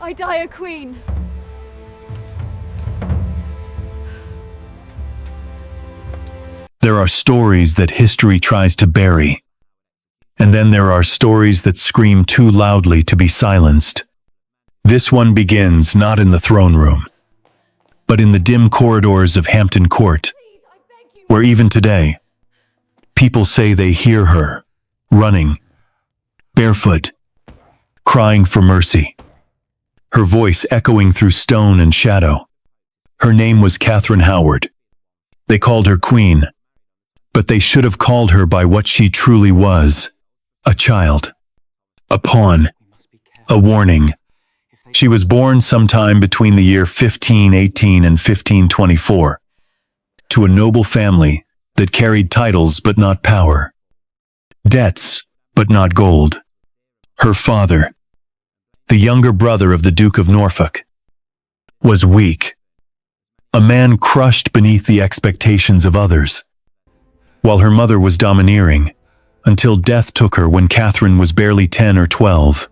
I die a queen. There are stories that history tries to bury. And then there are stories that scream too loudly to be silenced. This one begins not in the throne room, but in the dim corridors of Hampton Court, where even today, people say they hear her, running, barefoot, crying for mercy, her voice echoing through stone and shadow. Her name was Catherine Howard. They called her Queen, but they should have called her by what she truly was, a child, a pawn, a warning. She was born sometime between the year 1518 and 1524, to a noble family that carried titles but not power, debts but not gold. Her father, the younger brother of the Duke of Norfolk, was weak, a man crushed beneath the expectations of others, while her mother was domineering, until death took her when Catherine was barely 10 or 12.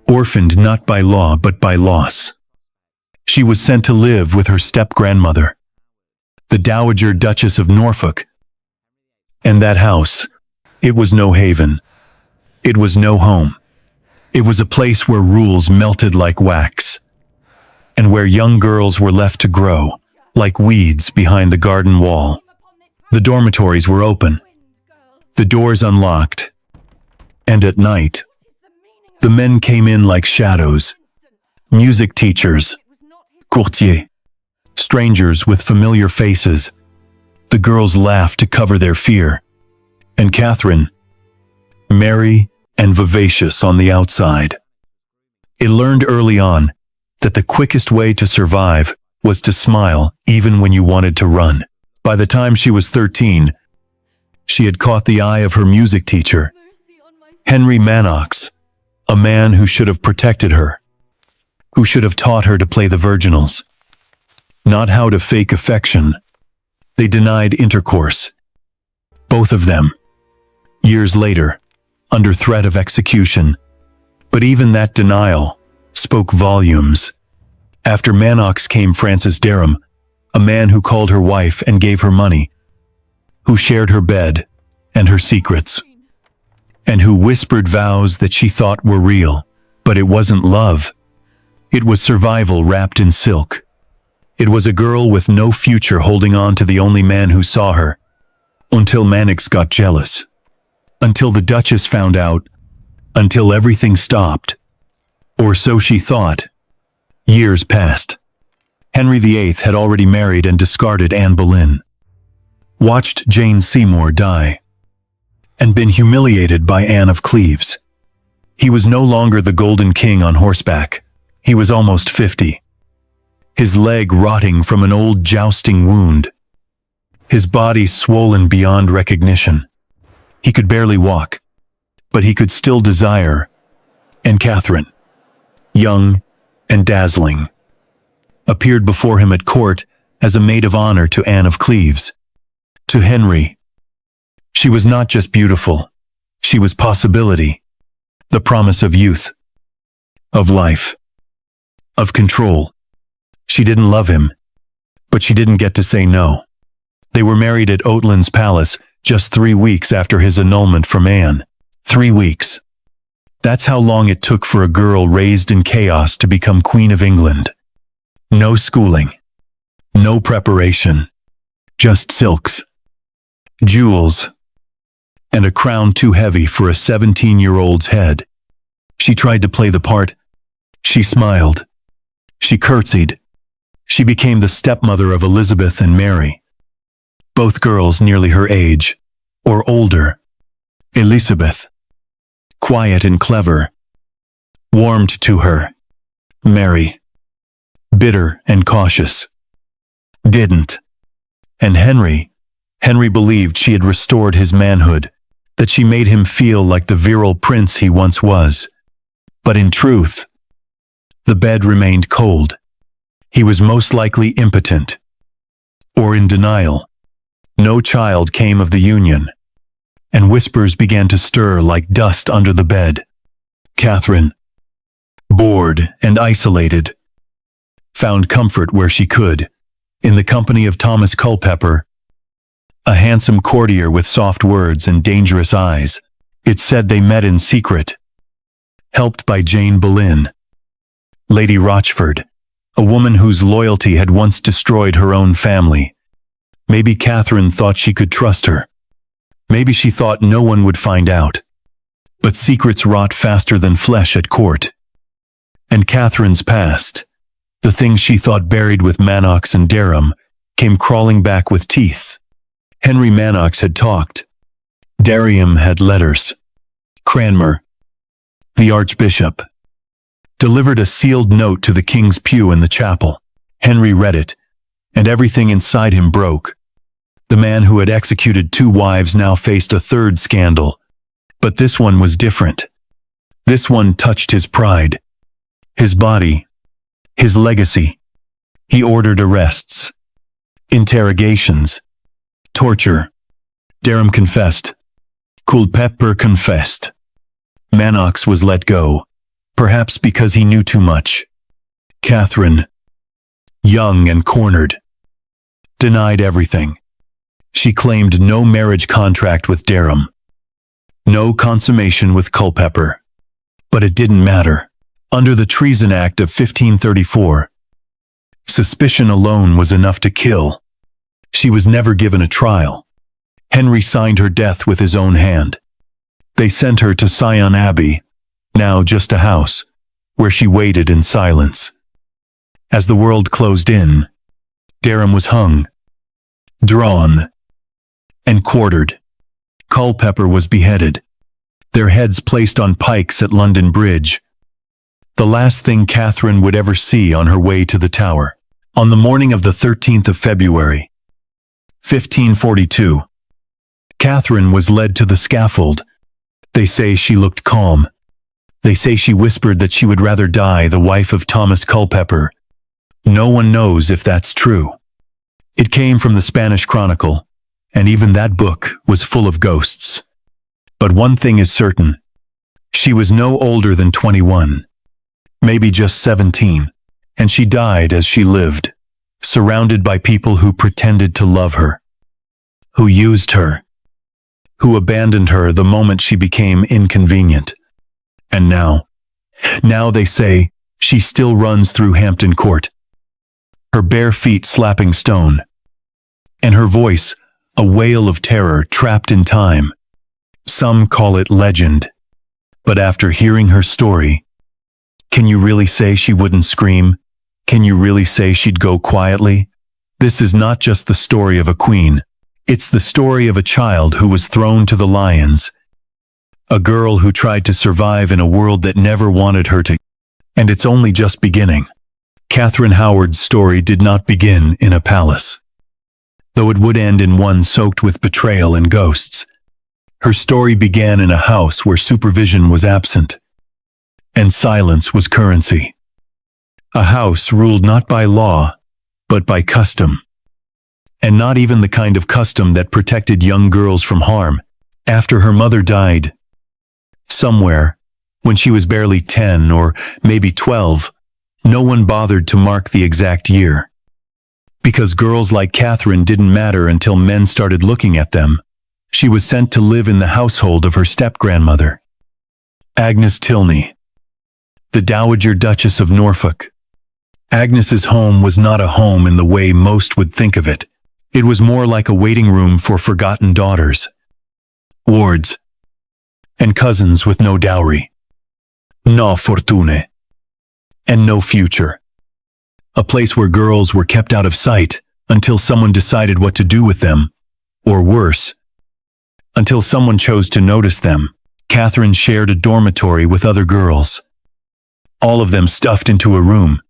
Orphaned not by law but by loss. She was sent to live with her step-grandmother, the Dowager Duchess of Norfolk. And that house, it was no haven. It was no home. It was a place where rules melted like wax, and where young girls were left to grow, like weeds behind the garden wall. The dormitories were open, the doors unlocked, and at night, the men came in like shadows, music teachers, courtiers, strangers with familiar faces. The girls laughed to cover their fear, and Catherine, merry and vivacious on the outside. It learned early on that the quickest way to survive was to smile even when you wanted to run. By the time she was 13, she had caught the eye of her music teacher, Henry VIII, a man who should have protected her, who should have taught her to play the virginals, not how to fake affection. They denied intercourse, both of them, years later, under threat of execution. But even that denial spoke volumes. After Manox came Francis Derham, a man who called her wife and gave her money, who shared her bed and her secrets, and who whispered vows that she thought were real. But it wasn't love. It was survival wrapped in silk. It was a girl with no future holding on to the only man who saw her, until Manox got jealous, until the Duchess found out, until everything stopped. Or so she thought. Years passed. Henry VIII had already married and discarded Anne Boleyn, watched Jane Seymour die, and been humiliated by Anne of Cleves. He was no longer the Golden King on horseback. He was almost 50. His leg rotting from an old jousting wound. His body swollen beyond recognition. He could barely walk, but he could still desire. And Catherine, young and dazzling, appeared before him at court as a maid of honor to Anne of Cleves. To Henry, she was not just beautiful, she was possibility, the promise of youth, of life, of control. She didn't love him, but she didn't get to say no. They were married at Oatlands Palace just 3 weeks after his annulment from Anne. 3 weeks. That's how long it took for a girl raised in chaos to become Queen of England. No schooling, no preparation, just silks, jewels, and a crown too heavy for a 17-year-old's head. She tried to play the part. She smiled. She curtsied. She became the stepmother of Elizabeth and Mary, both girls nearly her age, or older. Elizabeth, quiet and clever, warmed to her. Mary, bitter and cautious, didn't. And Henry believed she had restored his manhood, that she made him feel like the virile prince he once was. But in truth, the bed remained cold. He was most likely impotent, or in denial. No child came of the union, and whispers began to stir like dust under the bed. Catherine, bored, bored and isolated, found comfort where she could, in the company of Thomas Culpeper, a handsome courtier with soft words and dangerous eyes. It's said they met in secret, helped by Jane Boleyn, Lady Rochford, a woman whose loyalty had once destroyed her own family. Maybe Catherine thought she could trust her. Maybe she thought no one would find out. But secrets rot faster than flesh at court. And Catherine's past, the things she thought buried with Manox and Derham, came crawling back with teeth. Henry Manox had talked. Derham had letters. Cranmer, the Archbishop, delivered a sealed note to the king's pew in the chapel. Henry read it, and everything inside him broke. The man who had executed 2 wives now faced a 3rd scandal. But this one was different. This one touched his pride, his body, his legacy. He ordered arrests, interrogations, torture. Derham confessed. Culpeper confessed. Manox was let go, perhaps because he knew too much. Catherine, young and cornered, denied everything. She claimed no marriage contract with Derham, no consummation with Culpeper. But it didn't matter. Under the Treason Act of 1534, suspicion alone was enough to kill. She was never given a trial. Henry signed her death with his own hand. They sent her to Sion Abbey, now just a house, where she waited in silence. As the world closed in, Derham was hung, drawn, and quartered. Culpeper was beheaded, their heads placed on pikes at London Bridge. The last thing Catherine would ever see on her way to the Tower. On the morning of the 13th of February, 1542, Catherine was led to the scaffold. They say she looked calm. They say she whispered that she would rather die the wife of Thomas Culpeper. No one knows if that's true. It came from the Spanish Chronicle, and even that book was full of ghosts. But one thing is certain. She was no older than 21, maybe just 17, and she died as she lived, surrounded by people who pretended to love her, who used her, who abandoned her the moment she became inconvenient. And now they say she still runs through Hampton Court, her bare feet slapping stone, and her voice a wail of terror trapped in time. Some call it legend. But after hearing her story, can you really say she wouldn't scream? Can you really say she'd go quietly? This is not just the story of a queen. It's the story of a child who was thrown to the lions. A girl who tried to survive in a world that never wanted her to. And it's only just beginning. Catherine Howard's story did not begin in a palace, though it would end in one soaked with betrayal and ghosts. Her story began in a house where supervision was absent, and silence was currency. A house ruled not by law, but by custom. And not even the kind of custom that protected young girls from harm. After her mother died, somewhere, when she was barely 10 or maybe 12, no one bothered to mark the exact year. Because girls like Catherine didn't matter until men started looking at them, she was sent to live in the household of her step-grandmother, Agnes Tilney, the Dowager Duchess of Norfolk. Agnes's home was not a home in the way most would think of it. It was more like a waiting room for forgotten daughters, wards, and cousins with no dowry, no fortune, and no future. A place where girls were kept out of sight until someone decided what to do with them, or worse, until someone chose to notice them. Catherine shared a dormitory with other girls, all of them stuffed into a room,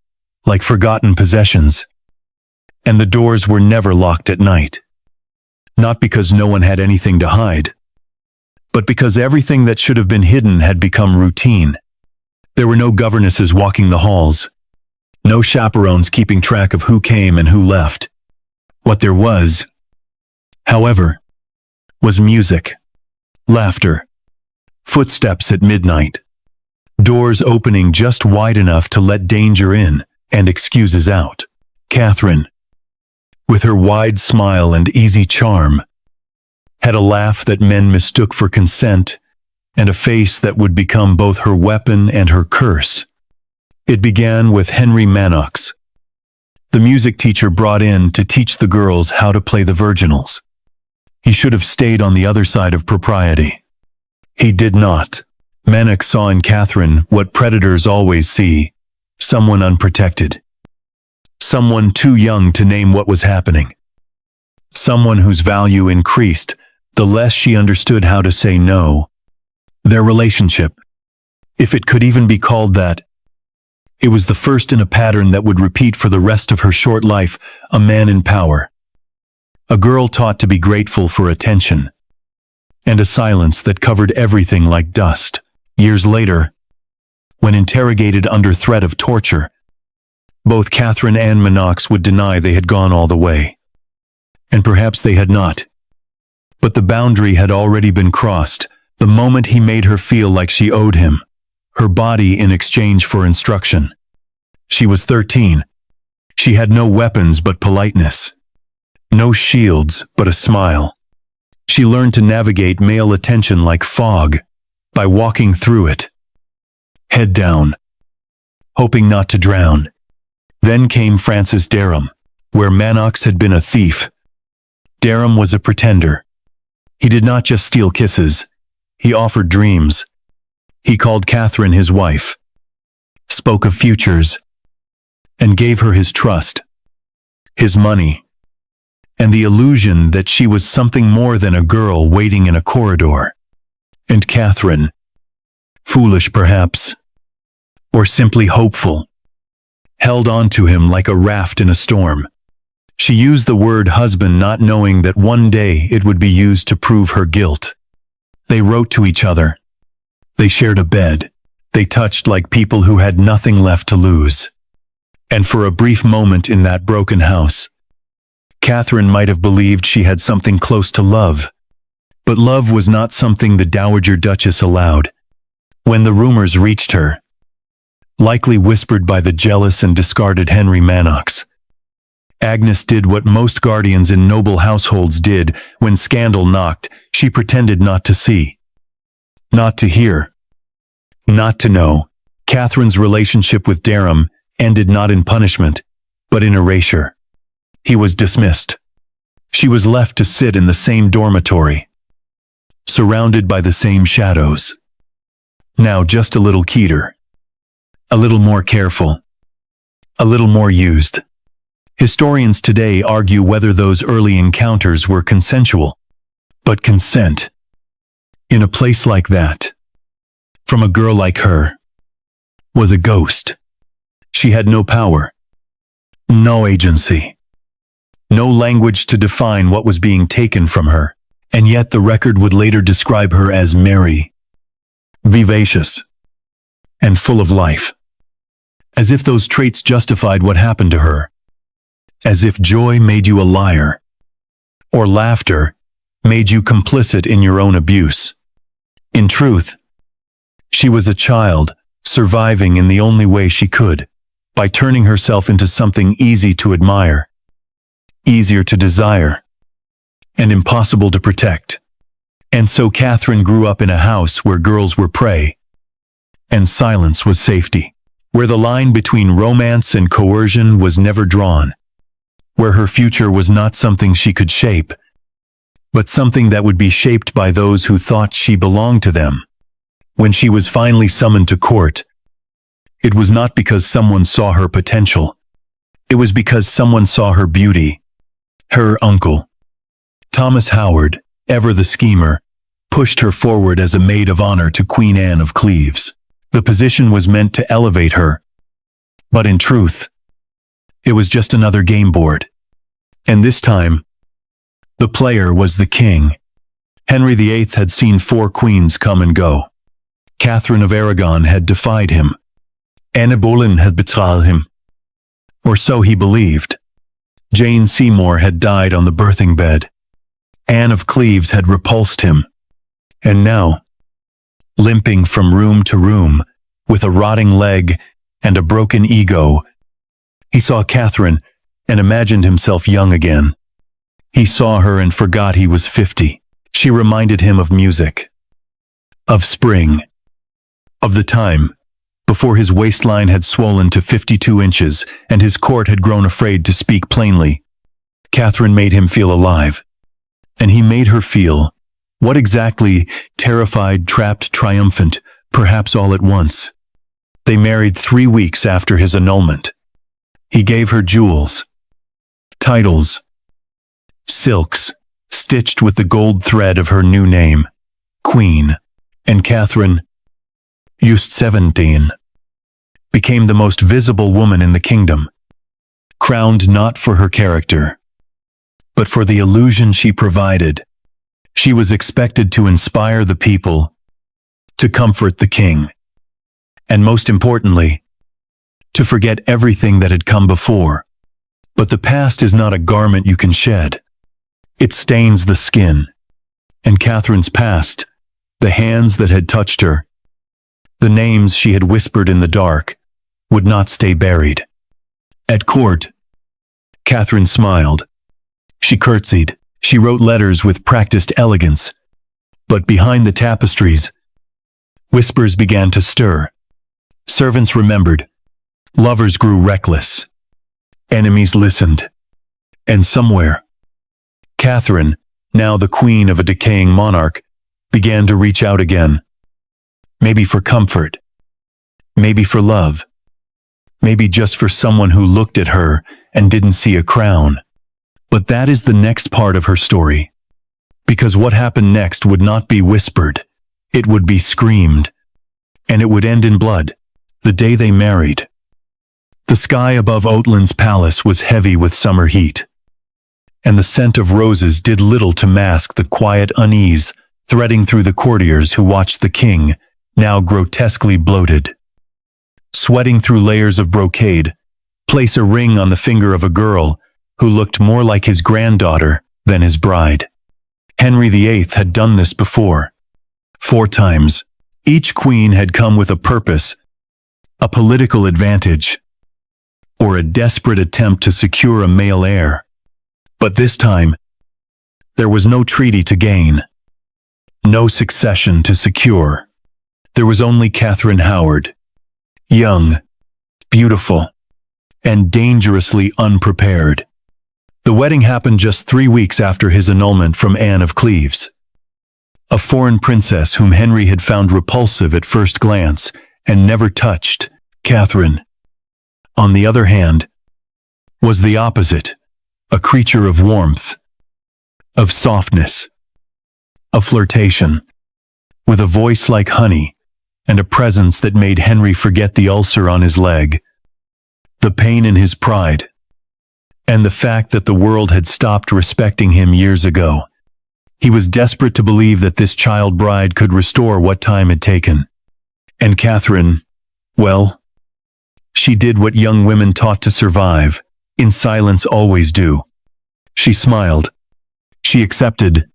like forgotten possessions. And the doors were never locked at night. Not because no one had anything to hide, but because everything that should have been hidden had become routine. There were no governesses walking the halls, no chaperones keeping track of who came and who left. What there was, however, was music, laughter, footsteps at midnight, doors opening just wide enough to let danger in and excuses out. Catherine, with her wide smile and easy charm, had a laugh that men mistook for consent and a face that would become both her weapon and her curse. It began with Henry VIII, the music teacher brought in to teach the girls how to play the virginals. He should have stayed on the other side of propriety. He did not. VIII saw in Catherine what predators always see, someone unprotected. Someone too young to name what was happening. Someone whose value increased the less she understood how to say no. Their relationship, if it could even be called that, it was the first in a pattern that would repeat for the rest of her short life, a man in power. A girl taught to be grateful for attention, and a silence that covered everything like dust. Years later, when interrogated under threat of torture, both Catherine and Minox would deny they had gone all the way. And perhaps they had not. But the boundary had already been crossed the moment he made her feel like she owed him, her body in exchange for instruction. She was 13. She had no weapons but politeness. No shields but a smile. She learned to navigate male attention like fog, by walking through it. Head down, hoping not to drown. Then came Francis Dereham, where Manox had been a thief. Dereham was a pretender. He did not just steal kisses, he offered dreams. He called Catherine his wife, spoke of futures, and gave her his trust, his money, and the illusion that she was something more than a girl waiting in a corridor. And Catherine, foolish perhaps, or simply hopeful, held on to him like a raft in a storm. She used the word husband not knowing that one day it would be used to prove her guilt. They wrote to each other. They shared a bed. They touched like people who had nothing left to lose. And for a brief moment in that broken house, Catherine might have believed she had something close to love. But love was not something the Dowager Duchess allowed. When the rumors reached her, likely whispered by the jealous and discarded Henry Manox, Agnes did what most guardians in noble households did when scandal knocked. She pretended not to see, not to hear, not to know. Catherine's relationship with Dereham ended not in punishment, but in erasure. He was dismissed. She was left to sit in the same dormitory, surrounded by the same shadows. Now just a little keener, a little more careful, a little more used. Historians today argue whether those early encounters were consensual. But consent, in a place like that, from a girl like her, was a ghost. She had no power, no agency, no language to define what was being taken from her, and yet the record would later describe her as merry, vivacious, and full of life. As if those traits justified what happened to her. As if joy made you a liar, or laughter made you complicit in your own abuse. In truth, she was a child, surviving in the only way she could, by turning herself into something easy to admire, easier to desire, and impossible to protect. And so Catherine grew up in a house where girls were prey, and silence was safety, where the line between romance and coercion was never drawn, where her future was not something she could shape, but something that would be shaped by those who thought she belonged to them. When she was finally summoned to court, it was not because someone saw her potential. It was because someone saw her beauty. Her uncle, Thomas Howard, ever the schemer, pushed her forward as a maid of honor to Queen Anne of Cleves. The position was meant to elevate her, but in truth, it was just another game board. And this time, the player was the king. Henry VIII had seen 4 queens come and go. Catherine of Aragon had defied him. Anne Boleyn had betrayed him. Or so he believed. Jane Seymour had died on the birthing bed. Anne of Cleves had repulsed him. And now, limping from room to room, with a rotting leg and a broken ego. He saw Catherine and imagined himself young again. He saw her and forgot he was 50. She reminded him of music, of spring, of the time before his waistline had swollen to 52 inches and his court had grown afraid to speak plainly. Catherine made him feel alive, and he made her feel, what exactly? Terrified, trapped, triumphant, perhaps all at once. They married 3 weeks after his annulment. He gave her jewels, titles, silks, stitched with the gold thread of her new name, Queen, and Catherine, used 17, became the most visible woman in the kingdom, crowned not for her character, but for the illusion she provided. She was expected to inspire the people, to comfort the king, and most importantly, to forget everything that had come before. But the past is not a garment you can shed. It stains the skin. And Catherine's past, the hands that had touched her, the names she had whispered in the dark, would not stay buried. At court, Catherine smiled. She curtsied. She wrote letters with practiced elegance. But behind the tapestries, whispers began to stir. Servants remembered. Lovers grew reckless. Enemies listened. And somewhere, Catherine, now the queen of a decaying monarch, began to reach out again. Maybe for comfort. Maybe for love. Maybe just for someone who looked at her and didn't see a crown. But that is the next part of her story. Because what happened next would not be whispered. It would be screamed. And it would end in blood. The day they married. The sky above Oatlands Palace was heavy with summer heat. And the scent of roses did little to mask the quiet unease threading through the courtiers who watched the king, now grotesquely bloated, sweating through layers of brocade, place a ring on the finger of a girl who looked more like his granddaughter than his bride. Henry VIII had done this before. 4 times. Each queen had come with a purpose, a political advantage, or a desperate attempt to secure a male heir. But this time, there was no treaty to gain, no succession to secure. There was only Catherine Howard, young, beautiful, and dangerously unprepared. The wedding happened just 3 weeks after his annulment from Anne of Cleves, a foreign princess whom Henry had found repulsive at first glance and never touched. Catherine, on the other hand, was the opposite, a creature of warmth, of softness, of flirtation, with a voice like honey and a presence that made Henry forget the ulcer on his leg, the pain in his pride, and the fact that the world had stopped respecting him years ago. He was desperate to believe that this child bride could restore what time had taken. And Catherine, well, she did what young women taught to survive, in silence always do. She smiled. She accepted.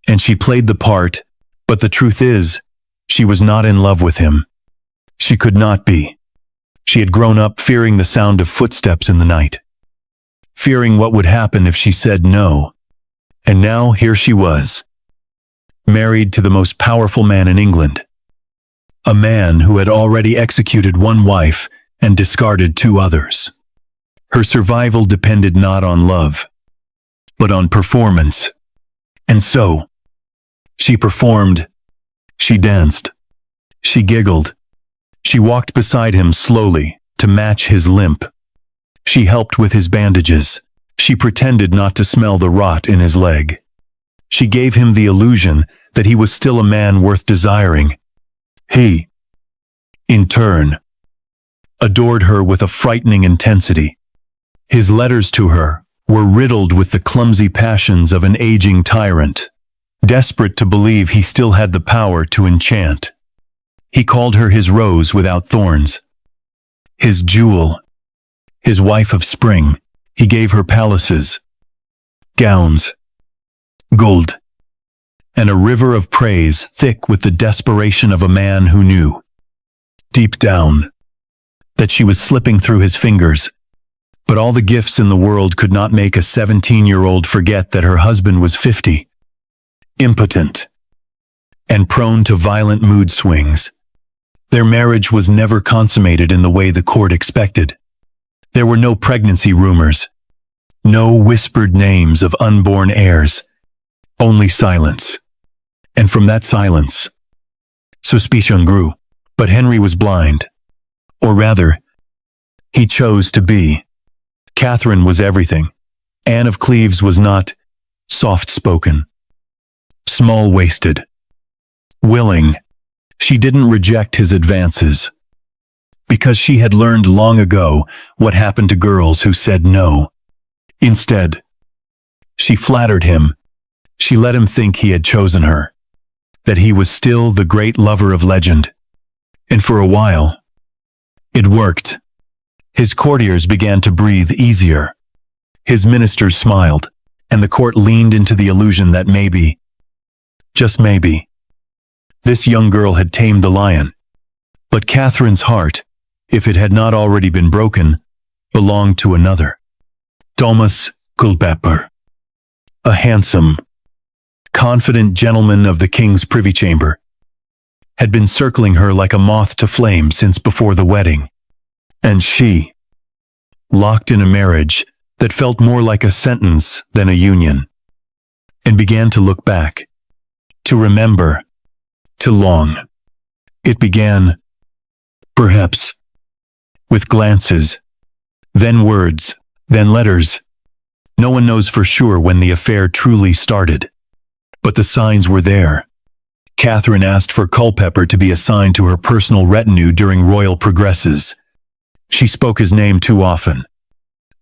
And she played the part, but the truth is, she was not in love with him. She could not be. She had grown up fearing the sound of footsteps in the night, fearing what would happen if she said no. And now here she was, married to the most powerful man in England, a man who had already executed 1 wife and discarded 2 others. Her survival depended not on love, but on performance. And so, she performed, she danced, she giggled, she walked beside him slowly to match his limp. She helped with his bandages. She pretended not to smell the rot in his leg. She gave him the illusion that he was still a man worth desiring. He, in turn, adored her with a frightening intensity. His letters to her were riddled with the clumsy passions of an aging tyrant, desperate to believe he still had the power to enchant. He called her his rose without thorns, his jewel, his wife of spring. He gave her palaces, gowns, gold, and a river of praise thick with the desperation of a man who knew deep down, that she was slipping through his fingers. But all the gifts in the world could not make a 17-year-old forget that her husband was 50, impotent, and prone to violent mood swings. Their marriage was never consummated in the way the court expected. There were no pregnancy rumors, no whispered names of unborn heirs, only silence. And from that silence, suspicion grew. But Henry was blind. Or rather, he chose to be. Catherine was everything. Anne of Cleves was not soft-spoken, small-waisted, willing. She didn't reject his advances, because she had learned long ago what happened to girls who said no. Instead, she flattered him. She let him think he had chosen her, that he was still the great lover of legend. And for a while, it worked. His courtiers began to breathe easier. His ministers smiled, and the court leaned into the illusion that maybe, just maybe, this young girl had tamed the lion. But Catherine's heart, if it had not already been broken, belonged to another. Thomas Culpeper, a handsome, confident gentleman of the king's privy chamber, had been circling her like a moth to flame since before the wedding. And she, locked in a marriage that felt more like a sentence than a union, and began to look back, to remember, to long. It began, perhaps, with glances, then words, then letters. No one knows for sure when the affair truly started. But the signs were there. Catherine asked for Culpeper to be assigned to her personal retinue during royal progresses. She spoke his name too often,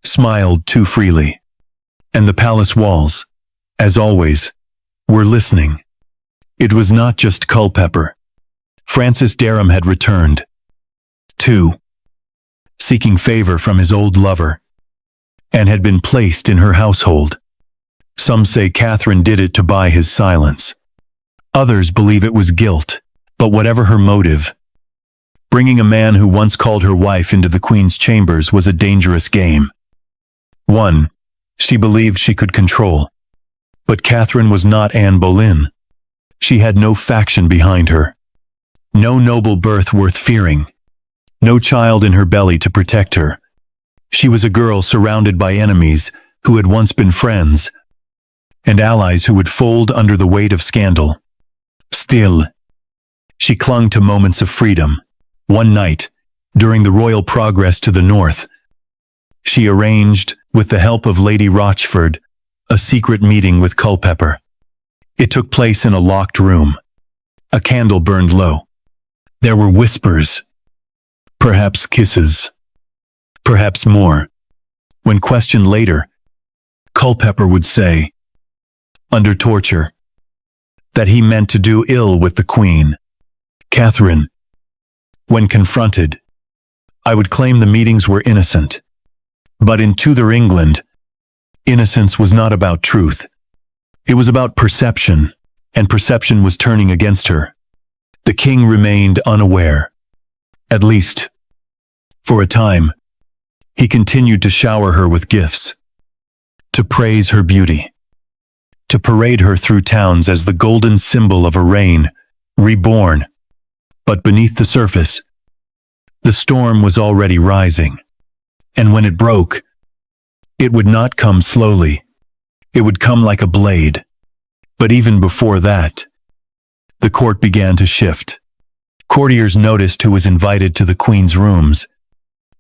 smiled too freely. And the palace walls, as always, were listening. It was not just Culpeper. Francis Derham had returned, too, seeking favor from his old lover, and had been placed in her household. Some say Catherine did it to buy his silence. Others believe it was guilt, but whatever her motive, bringing a man who once called her wife into the Queen's chambers was a dangerous game. One, she believed she could control. But Catherine was not Anne Boleyn. She had no faction behind her, no noble birth worth fearing, no child in her belly to protect her. She was a girl surrounded by enemies who had once been friends, and allies who would fold under the weight of scandal. Still, she clung to moments of freedom. One night, during the royal progress to the north, she arranged, with the help of Lady Rochford, a secret meeting with Culpeper. It took place in a locked room. A candle burned low. There were whispers, perhaps kisses, perhaps more. When questioned later, Culpeper would say, under torture, that he meant to do ill with the Queen. Catherine, when confronted, I would claim the meetings were innocent. But in Tudor England, innocence was not about truth. It was about perception, and perception was turning against her. The king remained unaware. At least, for a time, he continued to shower her with gifts, to praise her beauty, to parade her through towns as the golden symbol of a reign reborn. But beneath the surface, the storm was already rising. And when it broke, it would not come slowly. It would come like a blade. But even before that, the court began to shift. Courtiers noticed who was invited to the Queen's rooms.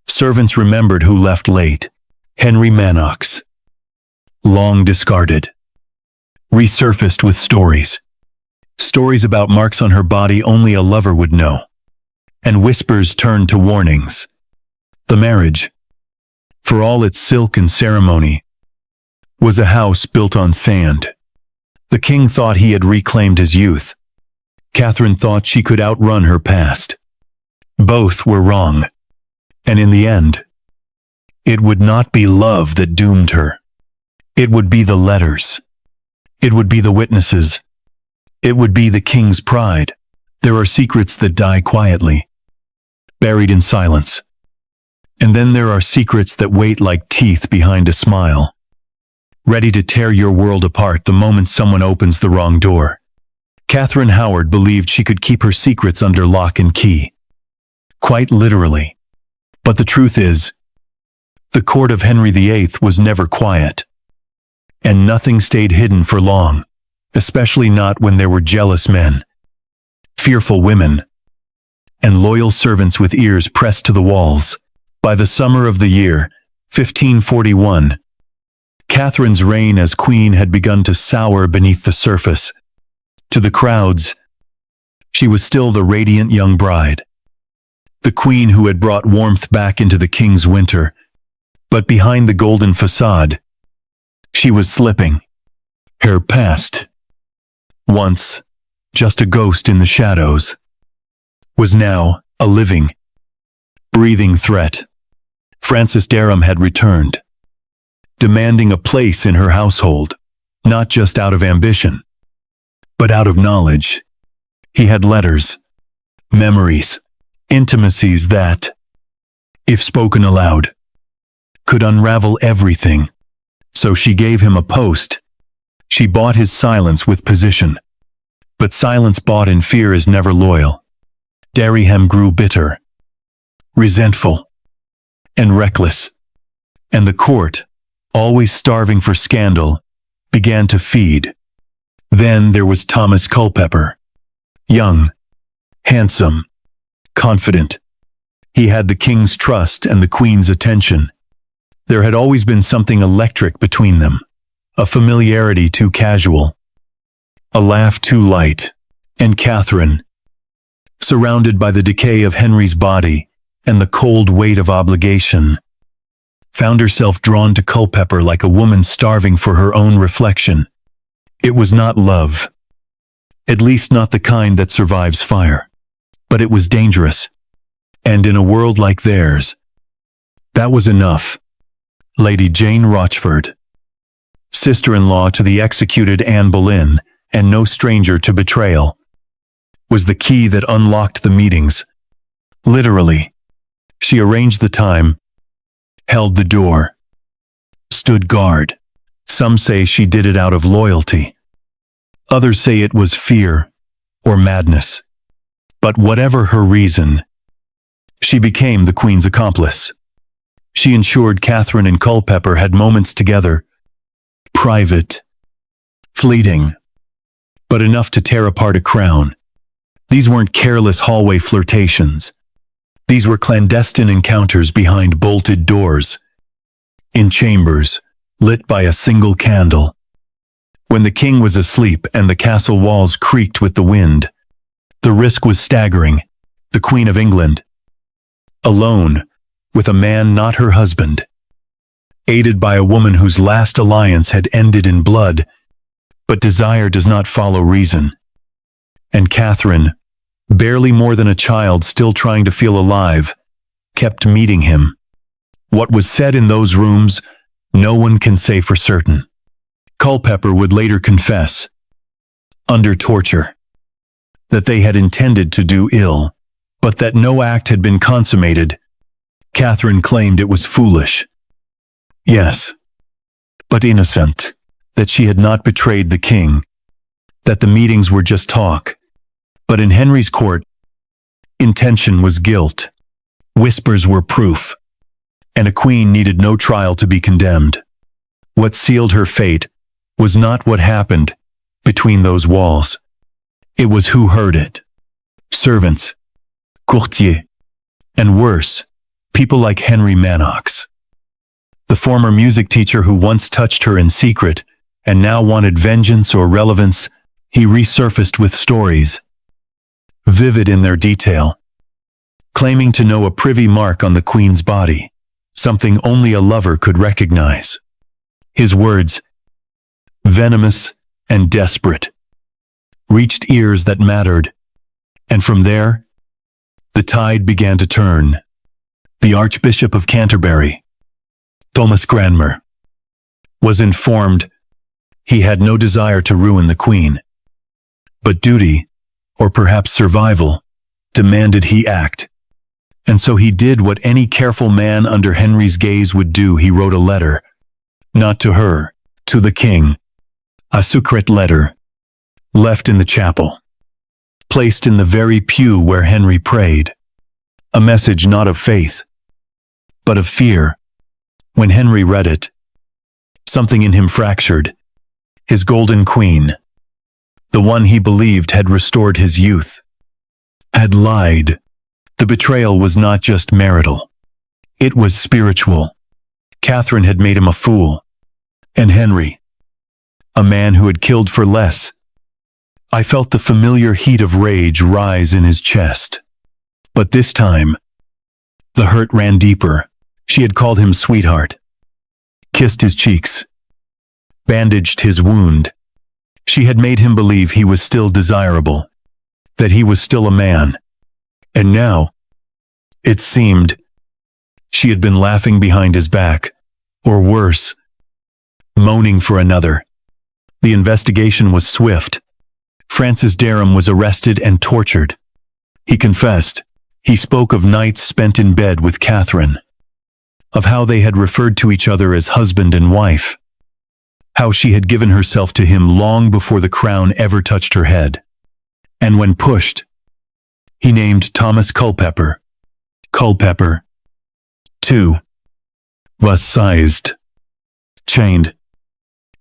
Servants remembered who left late. Henry Manox, long discarded, resurfaced with stories. Stories about marks on her body only a lover would know. And whispers turned to warnings. The marriage, for all its silk and ceremony, was a house built on sand. The king thought he had reclaimed his youth. Catherine thought she could outrun her past. Both were wrong. And in the end, it would not be love that doomed her. It would be the letters. It would be the witnesses. It would be the king's pride. There are secrets that die quietly. buried in silence. And then there are secrets that wait like teeth behind a smile, ready to tear your world apart the moment someone opens the wrong door. Catherine Howard believed she could keep her secrets under lock and key. Quite literally. But the truth is, the court of Henry VIII was never quiet. And nothing stayed hidden for long, especially not when there were jealous men, fearful women, and loyal servants with ears pressed to the walls. By the summer of the year 1541, Catherine's reign as queen had begun to sour beneath the surface. To the crowds, she was still the radiant young bride, the queen who had brought warmth back into the king's winter. But behind the golden facade, she was slipping. Her past, once just a ghost in the shadows, was now a living, breathing threat. Francis Dereham had returned, demanding a place in her household, not just out of ambition, but out of knowledge. He had letters, memories, intimacies that, if spoken aloud, could unravel everything. So she gave him a post. She bought his silence with position. But silence bought in fear is never loyal. Dereham grew bitter, resentful, and reckless. And the court, always starving for scandal, began to feed. Then there was Thomas Culpeper. Young, handsome, confident. He had the king's trust and the queen's attention. There had always been something electric between them, a familiarity too casual, a laugh too light. And Catherine, surrounded by the decay of Henry's body and the cold weight of obligation, found herself drawn to Culpeper like a woman starving for her own reflection. It was not love, at least not the kind that survives fire, but it was dangerous. And in a world like theirs, that was enough. Lady Jane Rochford, sister-in-law to the executed Anne Boleyn, and no stranger to betrayal, was the key that unlocked the meetings. Literally, she arranged the time, held the door, stood guard. Some say she did it out of loyalty. Others say it was fear or madness. But whatever her reason, she became the queen's accomplice. She ensured Catherine and Culpeper had moments together, private, fleeting, but enough to tear apart a crown. These weren't careless hallway flirtations. These were clandestine encounters behind bolted doors, in chambers lit by a single candle. When the king was asleep and the castle walls creaked with the wind, the risk was staggering. The Queen of England, alone, with a man not her husband, aided by a woman whose last alliance had ended in blood. But desire does not follow reason. And Catherine, barely more than a child still trying to feel alive, kept meeting him. What was said in those rooms, no one can say for certain. Culpeper would later confess, under torture, that they had intended to do ill, but that no act had been consummated. Catherine claimed it was foolish. Yes, but innocent. That she had not betrayed the king. That the meetings were just talk. But in Henry's court, intention was guilt. Whispers were proof. And a queen needed no trial to be condemned. What sealed her fate was not what happened between those walls. It was who heard it. Servants, courtiers, and worse, people like Henry Manox, the former music teacher who once touched her in secret and now wanted vengeance or relevance. He resurfaced with stories, vivid in their detail, claiming to know a privy mark on the queen's body, something only a lover could recognize. His words, venomous and desperate, reached ears that mattered, and from there, the tide began to turn. The Archbishop of Canterbury, Thomas Cranmer, was informed he had no desire to ruin the queen, but duty, or perhaps survival, demanded he act. And so he did what any careful man under Henry's gaze would do. He wrote a letter. Not to her, to the king. A secret letter. Left in the chapel. Placed in the very pew where Henry prayed. A message not of faith, but of fear. When Henry read it, something in him fractured. His golden queen, the one he believed had restored his youth, had lied. The betrayal was not just marital. It was spiritual. Catherine had made him a fool. And Henry, a man who had killed for less. I felt the familiar heat of rage rise in his chest. But this time, the hurt ran deeper. She had called him sweetheart, kissed his cheeks, bandaged his wound. She had made him believe he was still desirable, that he was still a man. And now, it seemed, she had been laughing behind his back, or worse, moaning for another. The investigation was swift. Francis Derham was arrested and tortured. He confessed. He spoke of nights spent in bed with Catherine, of how they had referred to each other as husband and wife, how she had given herself to him long before the crown ever touched her head. And when pushed, he named Thomas Culpeper. Culpeper, too, was seized, chained,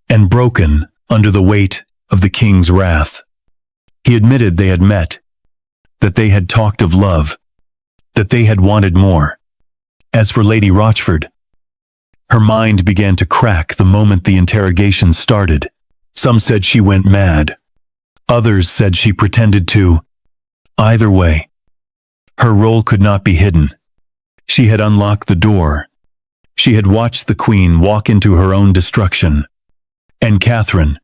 and broken under the weight of the king's wrath. He admitted they had met, that they had talked of love, that they had wanted more. As for Lady Rochford, her mind began to crack the moment the interrogation started. Some said she went mad. Others said she pretended to. Either way, her role could not be hidden. She had unlocked the door. She had watched the Queen walk into her own destruction. And Catherine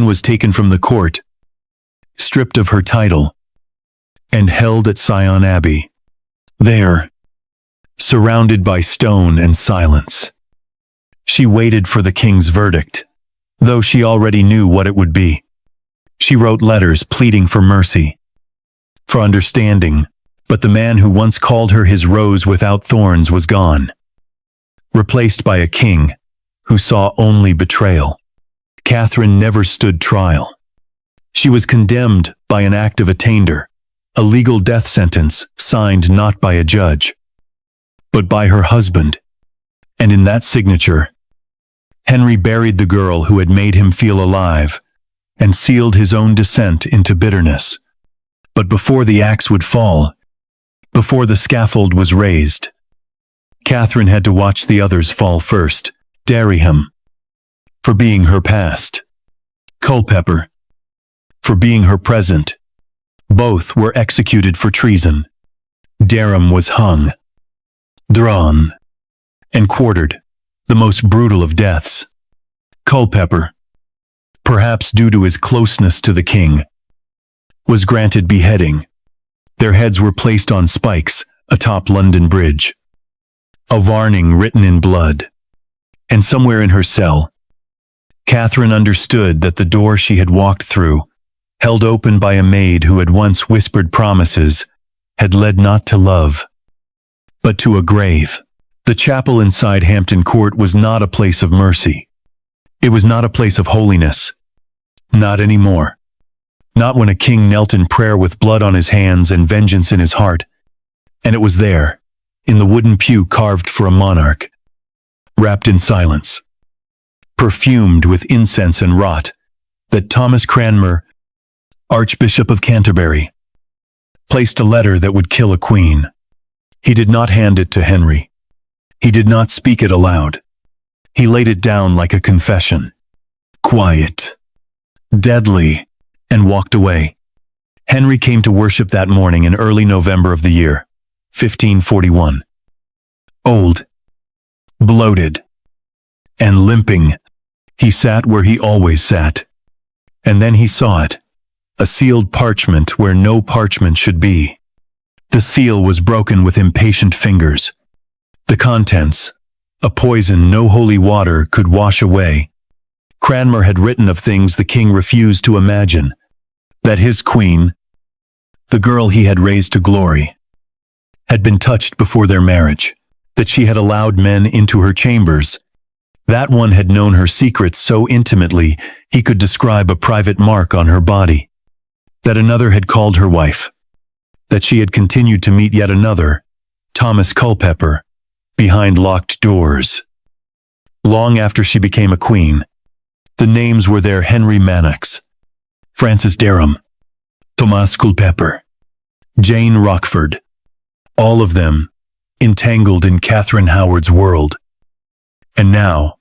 was taken from the court, stripped of her title, and held at Sion Abbey. There, surrounded by stone and silence, she waited for the king's verdict, though she already knew what it would be. She wrote letters pleading for mercy, for understanding, but the man who once called her his rose without thorns was gone, replaced by a king who saw only betrayal. Catherine never stood trial. She was condemned by an act of attainder, a legal death sentence signed not by a judge, but by her husband. And in that signature, Henry buried the girl who had made him feel alive and sealed his own descent into bitterness. But before the axe would fall, before the scaffold was raised, Catherine had to watch the others fall first. Derham, for being her past. Culpeper, for being her present. Both were executed for treason. Derham was hung, drawn, and quartered, the most brutal of deaths. Culpeper, perhaps due to his closeness to the king, was granted beheading. Their heads were placed on spikes atop London Bridge. A warning written in blood. And somewhere in her cell, Catherine understood that the door she had walked through, held open by a maid who had once whispered promises, had led not to love, but to a grave. The chapel inside Hampton Court was not a place of mercy. It was not a place of holiness. Not anymore. Not when a king knelt in prayer with blood on his hands and vengeance in his heart. And it was there, in the wooden pew carved for a monarch, wrapped in silence, perfumed with incense and rot, that Thomas Cranmer, Archbishop of Canterbury, placed a letter that would kill a queen. He did not hand it to Henry. He did not speak it aloud. He laid it down like a confession. Quiet, deadly, and walked away. Henry came to worship that morning in early November of the year, 1541. Old, bloated, and limping, he sat where he always sat. And then he saw it, a sealed parchment where no parchment should be. The seal was broken with impatient fingers. The contents, a poison no holy water could wash away. Cranmer had written of things the king refused to imagine, that his queen, the girl he had raised to glory, had been touched before their marriage, that she had allowed men into her chambers. That one had known her secrets so intimately he could describe a private mark on her body. That another had called her wife. That she had continued to meet yet another, Thomas Culpeper, behind locked doors. Long after she became a queen, the names were there: Henry Manox, Francis Dereham, Thomas Culpeper, Jane Rochford, all of them entangled in Catherine Howard's world. And now,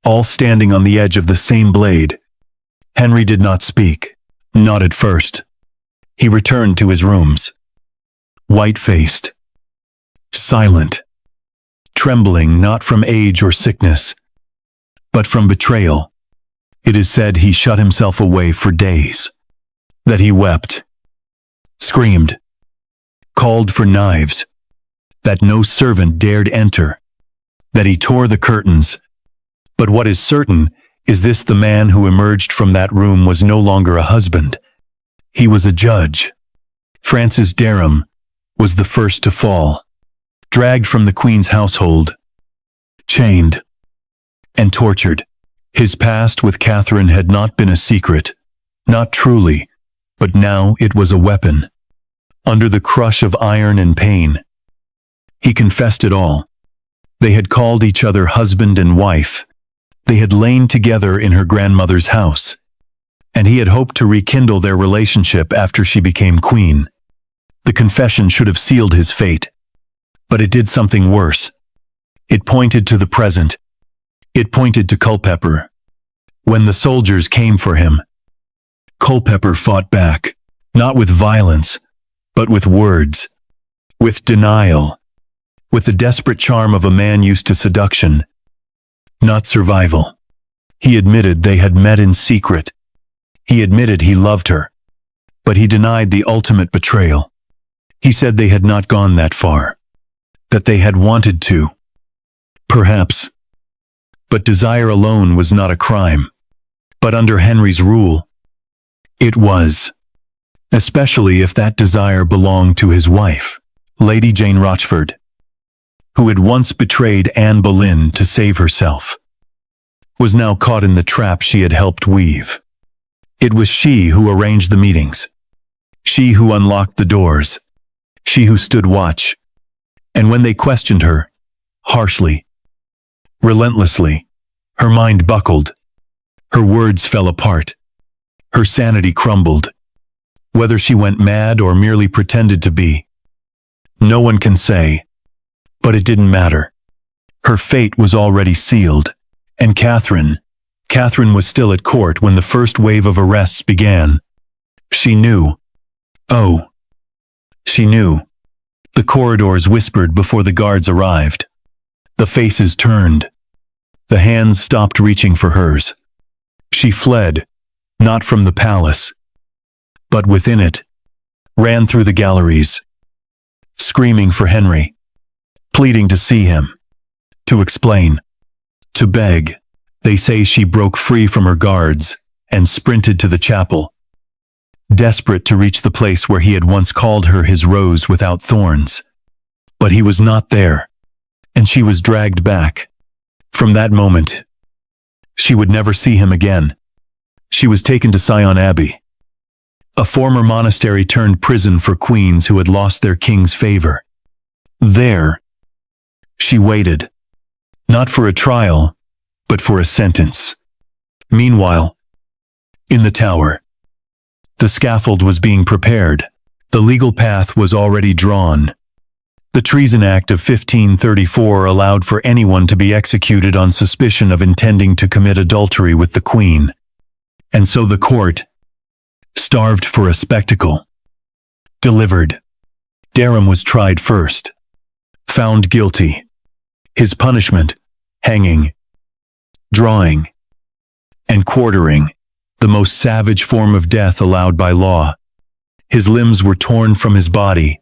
all standing on the edge of the same blade. Henry did not speak, not at first. He returned to his rooms, white-faced, silent, trembling not from age or sickness, but from betrayal. It is said he shut himself away for days, that he wept, screamed, called for knives, that no servant dared enter, that he tore the curtains. But what is certain is this: the man who emerged from that room was no longer a husband. He was a judge. Francis Dereham was the first to fall, dragged from the Queen's household, chained, and tortured. His past with Catherine had not been a secret, not truly, but now it was a weapon. Under the crush of iron and pain, he confessed it all. They had called each other husband and wife. They had lain together in her grandmother's house, and he had hoped to rekindle their relationship after she became queen. The confession should have sealed his fate, but it did something worse. It pointed to the present. It pointed to Culpeper. When the soldiers came for him, Culpeper fought back, not with violence, but with words, with denial, with the desperate charm of a man used to seduction, not survival. He admitted they had met in secret. He admitted he loved her, but he denied the ultimate betrayal. He said they had not gone that far, that they had wanted to. Perhaps. But desire alone was not a crime. But under Henry's rule, it was. Especially if that desire belonged to his wife, Lady Jane Rochford, who had once betrayed Anne Boleyn to save herself, was now caught in the trap she had helped weave. It was she who arranged the meetings, she who unlocked the doors, she who stood watch. And when they questioned her, harshly, relentlessly, her mind buckled, her words fell apart, her sanity crumbled. Whether she went mad or merely pretended to be, no one can say, but it didn't matter. Her fate was already sealed, and Catherine was still at court when the first wave of arrests began. She knew. Oh, she knew. The corridors whispered before the guards arrived. The faces turned. The hands stopped reaching for hers. She fled, not from the palace, but within it, ran through the galleries, screaming for Henry, pleading to see him, to explain, to beg. They say she broke free from her guards and sprinted to the chapel, desperate to reach the place where he had once called her his rose without thorns. But he was not there, and she was dragged back. From that moment, she would never see him again. She was taken to Sion Abbey, a former monastery turned prison for queens who had lost their king's favor. There, she waited, not for a trial, but for a sentence. Meanwhile, in the Tower, the scaffold was being prepared. The legal path was already drawn. The Treason Act of 1534 allowed for anyone to be executed on suspicion of intending to commit adultery with the Queen. And so the court, starved for a spectacle, delivered. Dereham was tried first, found guilty. His punishment, hanging, drawing, and quartering, the most savage form of death allowed by law. His limbs were torn from his body,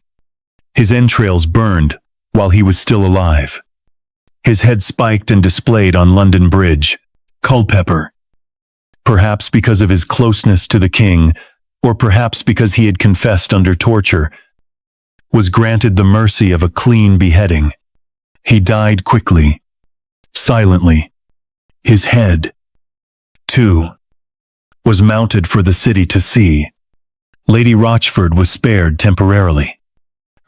his entrails burned while he was still alive, his head spiked and displayed on London Bridge. Culpeper, perhaps because of his closeness to the king, or perhaps because he had confessed under torture, was granted the mercy of a clean beheading. He died quickly, silently. His head, too, was mounted for the city to see. Lady Rochford was spared temporarily.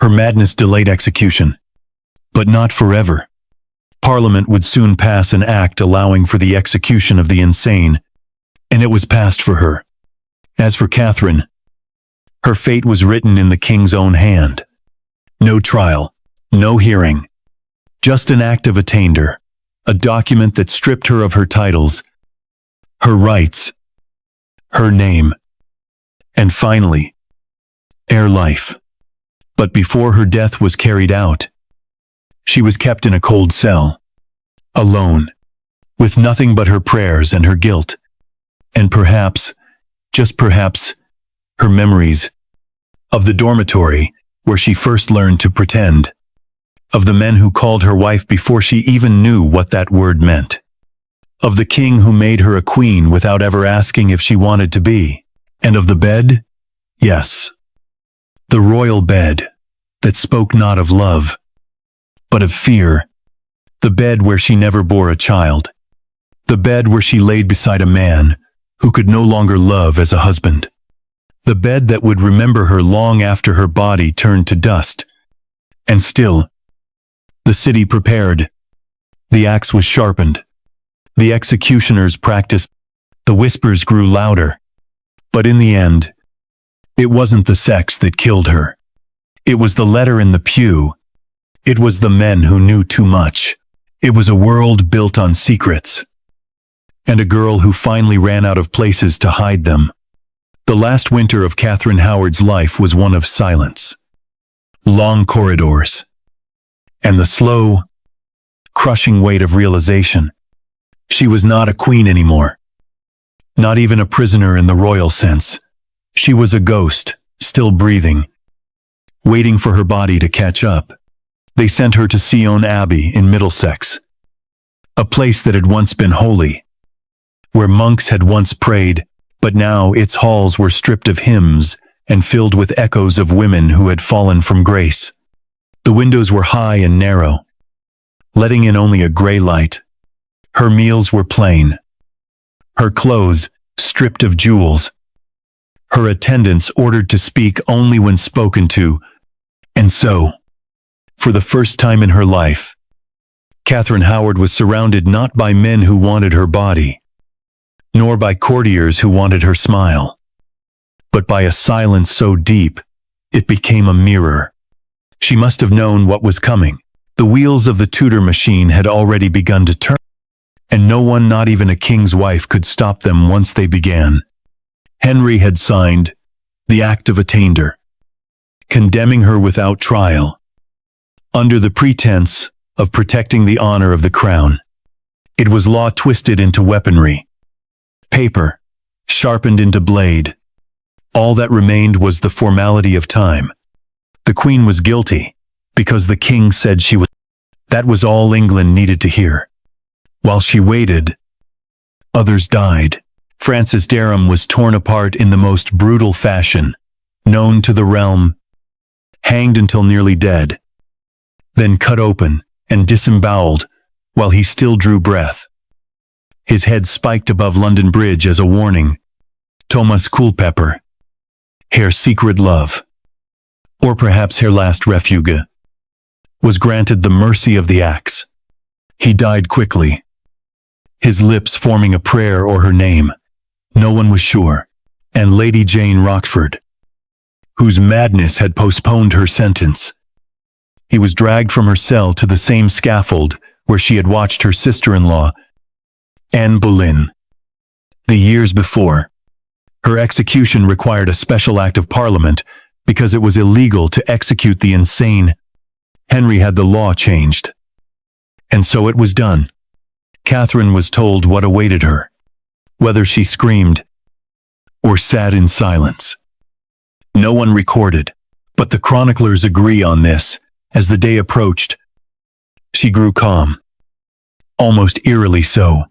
Her madness delayed execution, but not forever. Parliament would soon pass an act allowing for the execution of the insane, and it was passed for her. As for Catherine, her fate was written in the king's own hand. No trial, no hearing, just an act of attainder, a document that stripped her of her titles, her rights, her name, and finally, her life. But before her death was carried out, she was kept in a cold cell, alone, with nothing but her prayers and her guilt, and perhaps, just perhaps, her memories of the dormitory where she first learned to pretend, of the men who called her wife before she even knew what that word meant, of the king who made her a queen without ever asking if she wanted to be, and of the bed, yes, the royal bed that spoke not of love, but of fear, the bed where she never bore a child, the bed where she laid beside a man who could no longer love as a husband, the bed that would remember her long after her body turned to dust. And still, the city prepared. The axe was sharpened. The executioners practiced. The whispers grew louder. But in the end, it wasn't the sex that killed her. It was the letter in the pew. It was the men who knew too much. It was a world built on secrets. And a girl who finally ran out of places to hide them. The last winter of Catherine Howard's life was one of silence. Long corridors. And the slow, crushing weight of realization. She was not a queen anymore. Not even a prisoner in the royal sense. She was a ghost, still breathing, waiting for her body to catch up. They sent her to Sion Abbey in Middlesex, a place that had once been holy, where monks had once prayed, but now its halls were stripped of hymns and filled with echoes of women who had fallen from grace. The windows were high and narrow, letting in only a gray light. Her meals were plain, her clothes stripped of jewels, her attendants ordered to speak only when spoken to, and so, for the first time in her life, Catherine Howard was surrounded not by men who wanted her body, nor by courtiers who wanted her smile, but by a silence so deep, it became a mirror. She must have known what was coming. The wheels of the Tudor machine had already begun to turn, and no one, not even a king's wife, could stop them once they began. Henry had signed the Act of Attainder, condemning her without trial, under the pretense of protecting the honor of the crown. It was law twisted into weaponry, paper, sharpened into blade. All that remained was the formality of time. The Queen was guilty, because the King said she was. That was all England needed to hear. While she waited, others died. Francis Dereham was torn apart in the most brutal fashion known to the realm, hanged until nearly dead, then cut open and disemboweled while he still drew breath. His head spiked above London Bridge as a warning. Thomas Culpeper, her secret love, or perhaps her last refuge, was granted the mercy of the axe. He died quickly, his lips forming a prayer or her name. No one was sure. And Lady Jane Rochford, whose madness had postponed her sentence. He was dragged from her cell to the same scaffold where she had watched her sister-in-law, Anne Boleyn. The years before, her execution required a special act of Parliament because it was illegal to execute the insane. Henry had the law changed. And so it was done. Catherine was told what awaited her, whether she screamed or sat in silence. No one recorded, but the chroniclers agree on this. As the day approached, she grew calm, almost eerily so.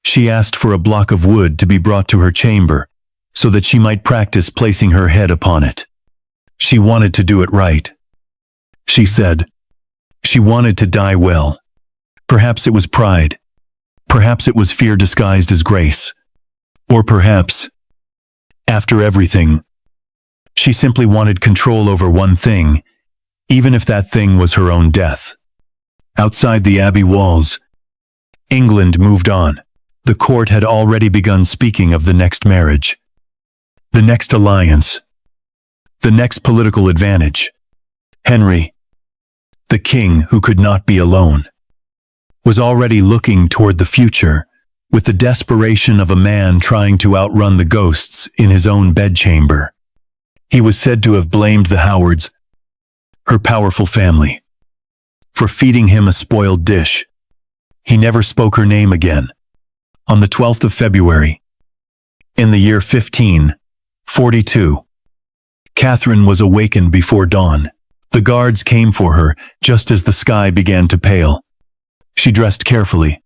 She asked for a block of wood to be brought to her chamber, so that she might practice placing her head upon it. She wanted to do it right. she said. She wanted to die well. Perhaps it was pride. Perhaps it was fear disguised as grace. Or perhaps, after everything, she simply wanted control over one thing, even if that thing was her own death. Outside the abbey walls, England moved on. The court had already begun speaking of the next marriage, the next alliance, the next political advantage. Henry, the king who could not be alone, was already looking toward the future with the desperation of a man trying to outrun the ghosts in his own bedchamber. He was said to have blamed the Howards, her powerful family, for feeding him a spoiled dish. He never spoke her name again. On the 12th of February, in the year 1542, Catherine was awakened before dawn. The guards came for her just as the sky began to pale. She dressed carefully,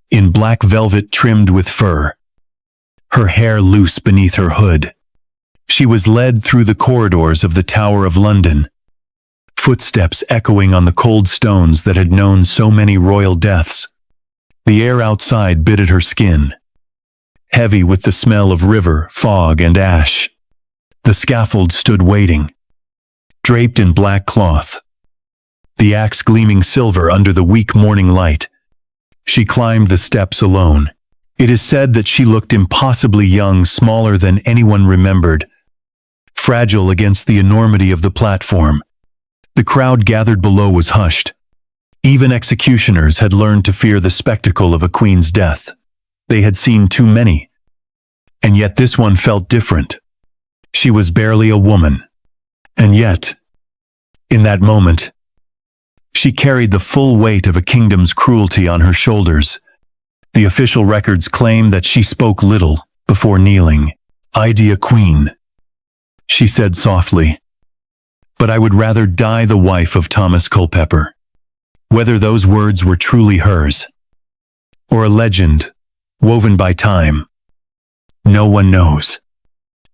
in black velvet trimmed with fur, her hair loose beneath her hood. She was led through the corridors of the Tower of London, footsteps echoing on the cold stones that had known so many royal deaths. The air outside bit at her skin, heavy with the smell of river, fog, and ash. The scaffold stood waiting, draped in black cloth, the axe gleaming silver under the weak morning light. She climbed the steps alone. It is said that she looked impossibly young, smaller than anyone remembered, fragile against the enormity of the platform. The crowd gathered below was hushed. Even executioners had learned to fear the spectacle of a queen's death. They had seen too many. And yet this one felt different. She was barely a woman. And yet, in that moment, she carried the full weight of a kingdom's cruelty on her shoulders. The official records claim that she spoke little before kneeling. "I'd a queen," she said softly, "but I would rather die the wife of Thomas Culpeper." Whether those words were truly hers, or a legend woven by time, no one knows.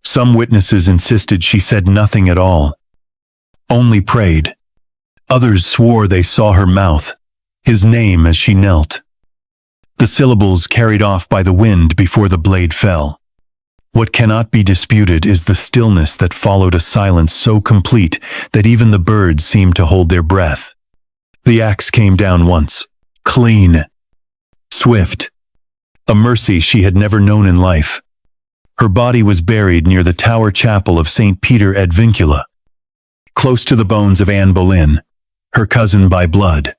Some witnesses insisted she said nothing at all, only prayed. Others swore they saw her mouth his name as she knelt, the syllables carried off by the wind before the blade fell. What cannot be disputed is the stillness that followed a silence so complete that even the birds seemed to hold their breath. The axe came down once, clean, swift, a mercy she had never known in life. Her body was buried near the Tower Chapel of St. Peter ad Vincula, close to the bones of Anne Boleyn, her cousin by blood,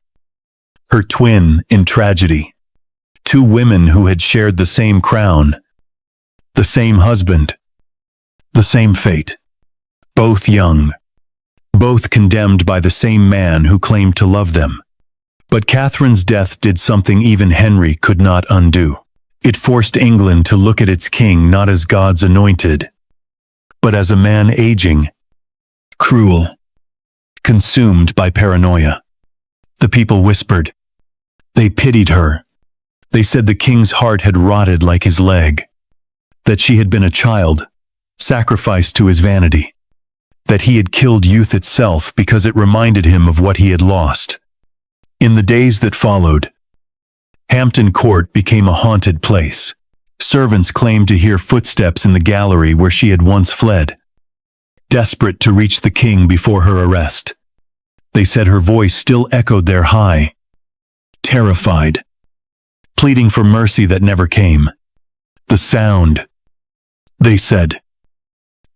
her twin in tragedy. Two women who had shared the same crown, the same husband, the same fate. Both young, both condemned by the same man who claimed to love them. But Catherine's death did something even Henry could not undo. It forced England to look at its king not as God's anointed, but as a man aging, cruel, consumed by paranoia. The people whispered. They pitied her. They said the king's heart had rotted like his leg, that she had been a child, sacrificed to his vanity, that he had killed youth itself because it reminded him of what he had lost. In the days that followed, Hampton Court became a haunted place. Servants claimed to hear footsteps in the gallery where she had once fled, desperate to reach the king before her arrest. They said her voice still echoed there high, terrified, pleading for mercy that never came. The sound, they said,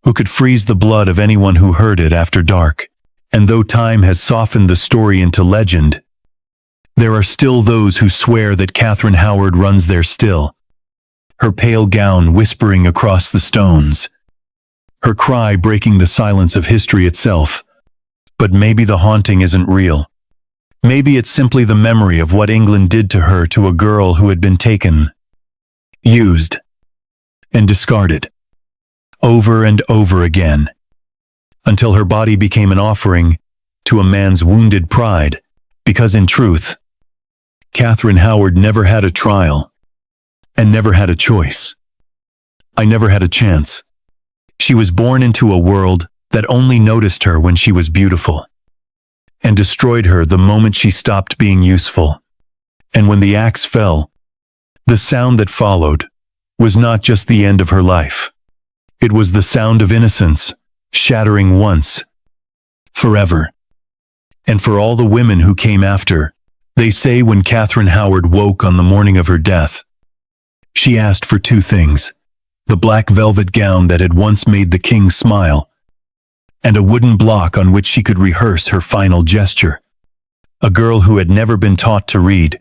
who could freeze the blood of anyone who heard it after dark. And though time has softened the story into legend, there are still those who swear that Catherine Howard runs there still, her pale gown whispering across the stones, her cry breaking the silence of history itself. But maybe the haunting isn't real. Maybe it's simply the memory of what England did to her, to a girl who had been taken, used, and discarded, over and over again, until her body became an offering to a man's wounded pride. Because in truth, Catherine Howard never had a trial, and never had a choice. I never had a chance. She was born into a world that only noticed her when she was beautiful. and destroyed her the moment she stopped being useful. And when the axe fell, the sound that followed was not just the end of her life. It was the sound of innocence, shattering once, forever. And for all the women who came after, they say when Catherine Howard woke on the morning of her death, she asked for two things: the black velvet gown that had once made the king smile, and a wooden block on which she could rehearse her final gesture. A girl who had never been taught to read,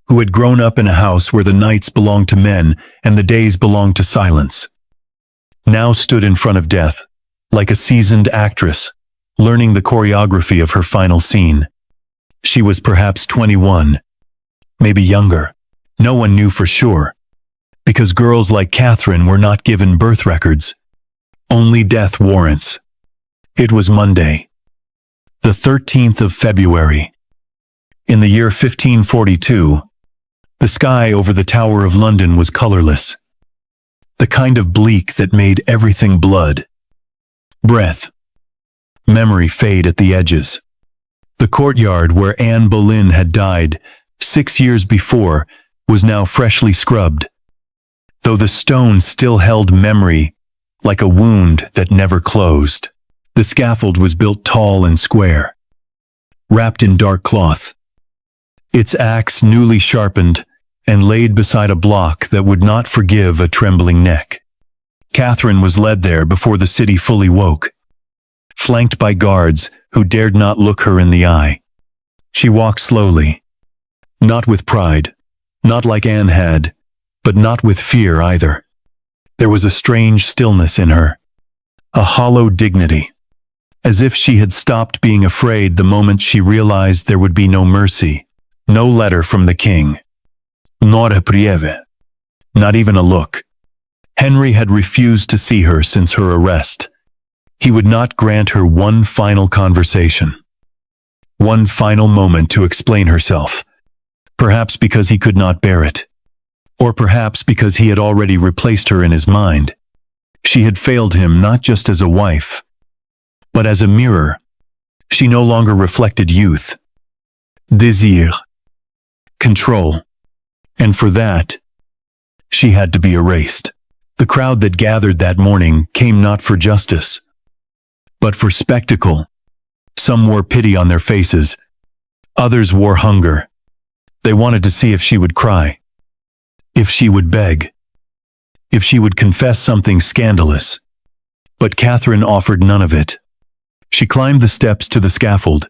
who had grown up in a house where the nights belonged to men and the days belonged to silence, now stood in front of death, like a seasoned actress, learning the choreography of her final scene. She was perhaps 21, maybe younger. No one knew for sure, because girls like Catherine were not given birth records, only death warrants. It was Monday, the 13th of February. In the year 1542, the sky over the Tower of London was colorless, the kind of bleak that made everything blood, breath, memory fade at the edges. The courtyard where Anne Boleyn had died 6 years before was now freshly scrubbed, though the stone still held memory like a wound that never closed. The scaffold was built tall and square, wrapped in dark cloth, its axe newly sharpened and laid beside a block that would not forgive a trembling neck. Catherine was led there before the city fully woke, flanked by guards who dared not look her in the eye. She walked slowly, not with pride, not like Anne had, but not with fear either. There was a strange stillness in her, a hollow dignity, as if she had stopped being afraid the moment she realized there would be no mercy, no letter from the king, not a prieve, not even a look. Henry had refused to see her since her arrest. He would not grant her one final conversation, one final moment to explain herself, perhaps because he could not bear it, or perhaps because he had already replaced her in his mind. She had failed him not just as a wife, but as a mirror. She no longer reflected youth, désir, control, and for that, she had to be erased. The crowd that gathered that morning came not for justice, but for spectacle. Some wore pity on their faces, others wore hunger. They wanted to see if she would cry, if she would beg, if she would confess something scandalous. But Catherine offered none of it. She climbed the steps to the scaffold,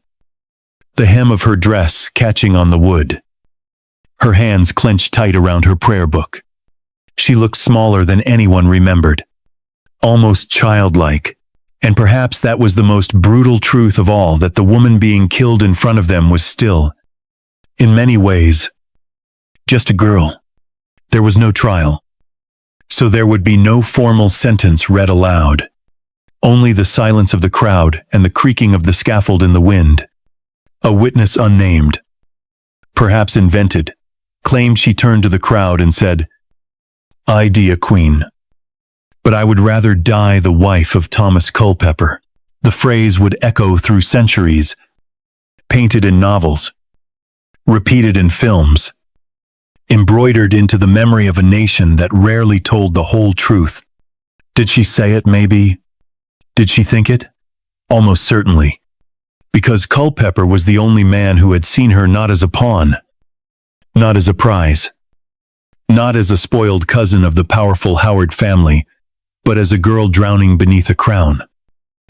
the hem of her dress catching on the wood, her hands clenched tight around her prayer book. She looked smaller than anyone remembered, almost childlike, and perhaps that was the most brutal truth of all, that the woman being killed in front of them was still, in many ways, just a girl. There was no trial, so there would be no formal sentence read aloud. Only the silence of the crowd and the creaking of the scaffold in the wind. A witness unnamed, perhaps invented, claimed she turned to the crowd and said, "I be a queen, but I would rather die the wife of Thomas Culpeper." The phrase would echo through centuries, painted in novels, repeated in films, embroidered into the memory of a nation that rarely told the whole truth. Did she say it, maybe? Did she think it? Almost certainly. Because Culpeper was the only man who had seen her not as a pawn, not as a prize, not as a spoiled cousin of the powerful Howard family, but as a girl drowning beneath a crown.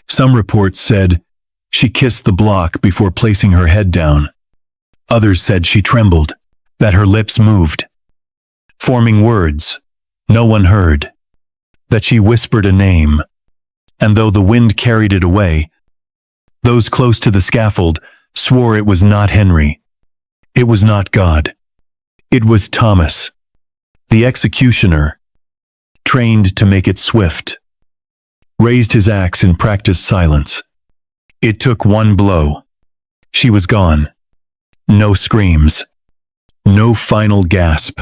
Some reports said she kissed the block before placing her head down. Others said she trembled, that her lips moved, forming words no one heard, that she whispered a name, and though the wind carried it away, those close to the scaffold swore it was not Henry. It was not God. It was Thomas, the executioner, trained to make it swift, raised his axe in practiced silence. It took one blow. She was gone. No screams. No final gasp.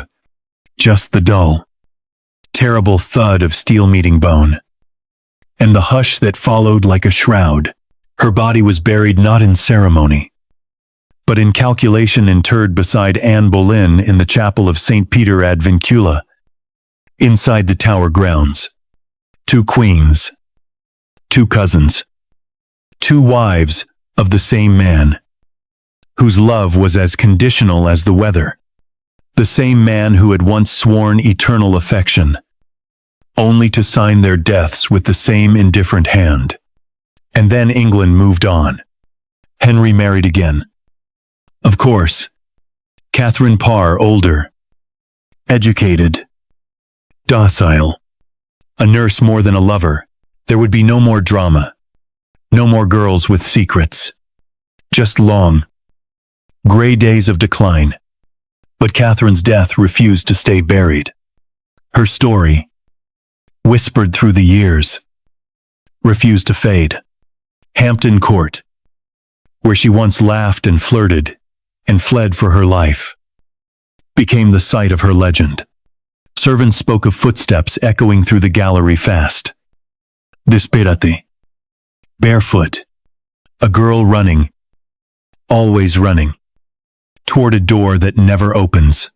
Just the dull, terrible thud of steel meeting bone. And the hush that followed like a shroud. Her body was buried not in ceremony, but in calculation, interred beside Anne Boleyn in the chapel of St. Peter ad Vincula, inside the Tower grounds. 2 queens, 2 cousins, 2 wives of the same man, whose love was as conditional as the weather. The same man who had once sworn eternal affection, only to sign their deaths with the same indifferent hand. And then England moved on. Henry married again. Of course, Catherine Parr, older, educated, docile, a nurse more than a lover. There would be no more drama, no more girls with secrets, just long, gray days of decline. But Catherine's death refused to stay buried. Her story, whispered through the years, refused to fade. Hampton Court, where she once laughed and flirted and fled for her life, became the site of her legend. Servants spoke of footsteps echoing through the gallery fast. Disperate. Barefoot. A girl running, always running, toward a door that never opens.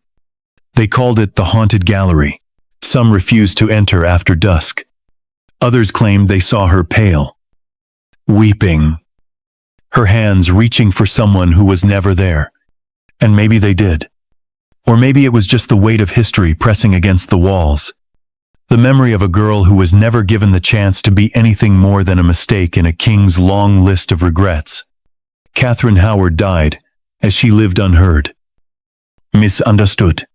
They called it the haunted gallery. Some refused to enter after dusk. Others claimed they saw her pale, weeping, her hands reaching for someone who was never there. And maybe they did. Or maybe it was just the weight of history pressing against the walls. The memory of a girl who was never given the chance to be anything more than a mistake in a king's long list of regrets. Catherine Howard died as she lived unheard, misunderstood,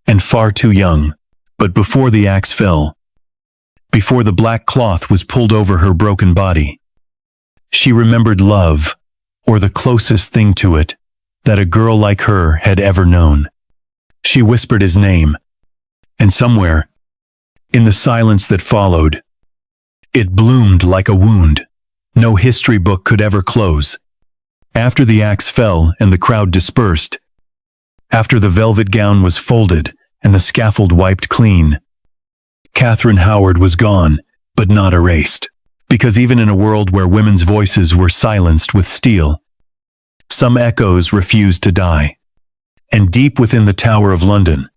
and far too young. But before the axe fell, before the black cloth was pulled over her broken body, she remembered love, or the closest thing to it that a girl like her had ever known. She whispered his name, and somewhere, in the silence that followed, it bloomed like a wound no history book could ever close. After the axe fell and the crowd dispersed, after the velvet gown was folded and the scaffold wiped clean, Catherine Howard was gone, but not erased. Because even in a world where women's voices were silenced with steel, some echoes refused to die. And deep within the Tower of London,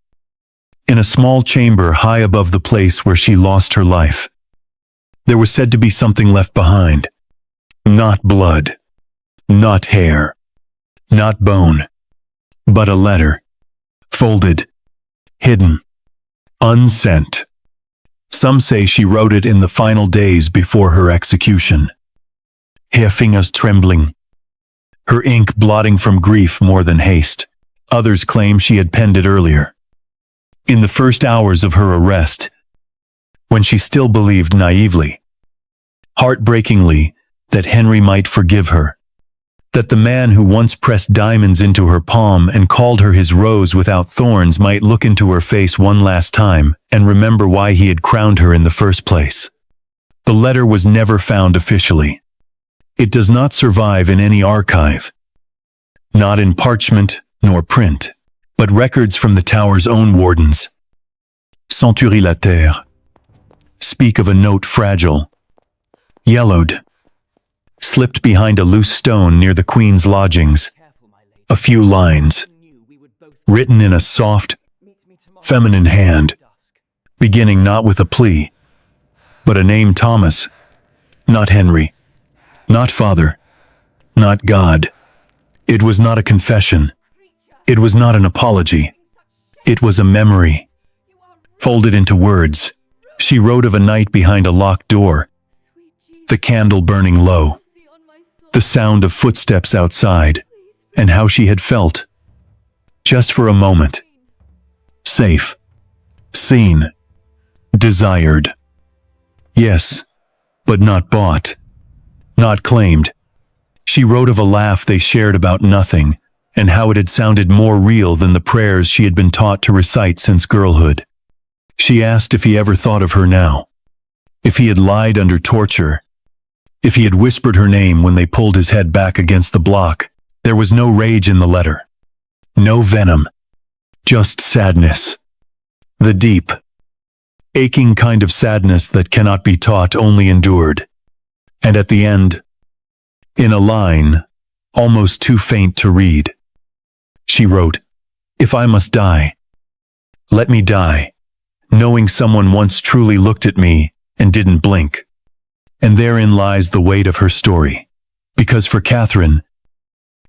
in a small chamber high above the place where she lost her life, there was said to be something left behind. Not blood, not hair, not bone, but a letter, folded, hidden, unsent. Some say she wrote it in the final days before her execution, her fingers trembling, her ink blotting from grief more than haste. Others claim she had penned it earlier, in the first hours of her arrest, when she still believed naively, heartbreakingly, that Henry might forgive her, that the man who once pressed diamonds into her palm and called her his rose without thorns might look into her face one last time and remember why he had crowned her in the first place. The letter was never found officially. It does not survive in any archive, not in parchment nor print, but records from the Tower's own wardens, Century la Terre, speak of a note fragile, yellowed, slipped behind a loose stone near the Queen's lodgings. A few lines, written in a soft, feminine hand, beginning not with a plea, but a name Thomas, not Henry, not Father, not God. It was not a confession. It was not an apology. It was a memory, folded into words. She wrote of a night behind a locked door, the candle burning low, the sound of footsteps outside, and how she had felt, just for a moment, safe, seen, desired. Yes, but not bought, not claimed. She wrote of a laugh they shared about nothing, and how it had sounded more real than the prayers she had been taught to recite since girlhood. She asked if he ever thought of her now, if he had lied under torture, if he had whispered her name when they pulled his head back against the block. There was no rage in the letter, no venom, just sadness. The deep, aching kind of sadness that cannot be taught, only endured. And at the end, In a line, almost too faint to read, she wrote, "If I must die, let me die, knowing someone once truly looked at me and didn't blink." And therein lies the weight of her story. Because for Catherine,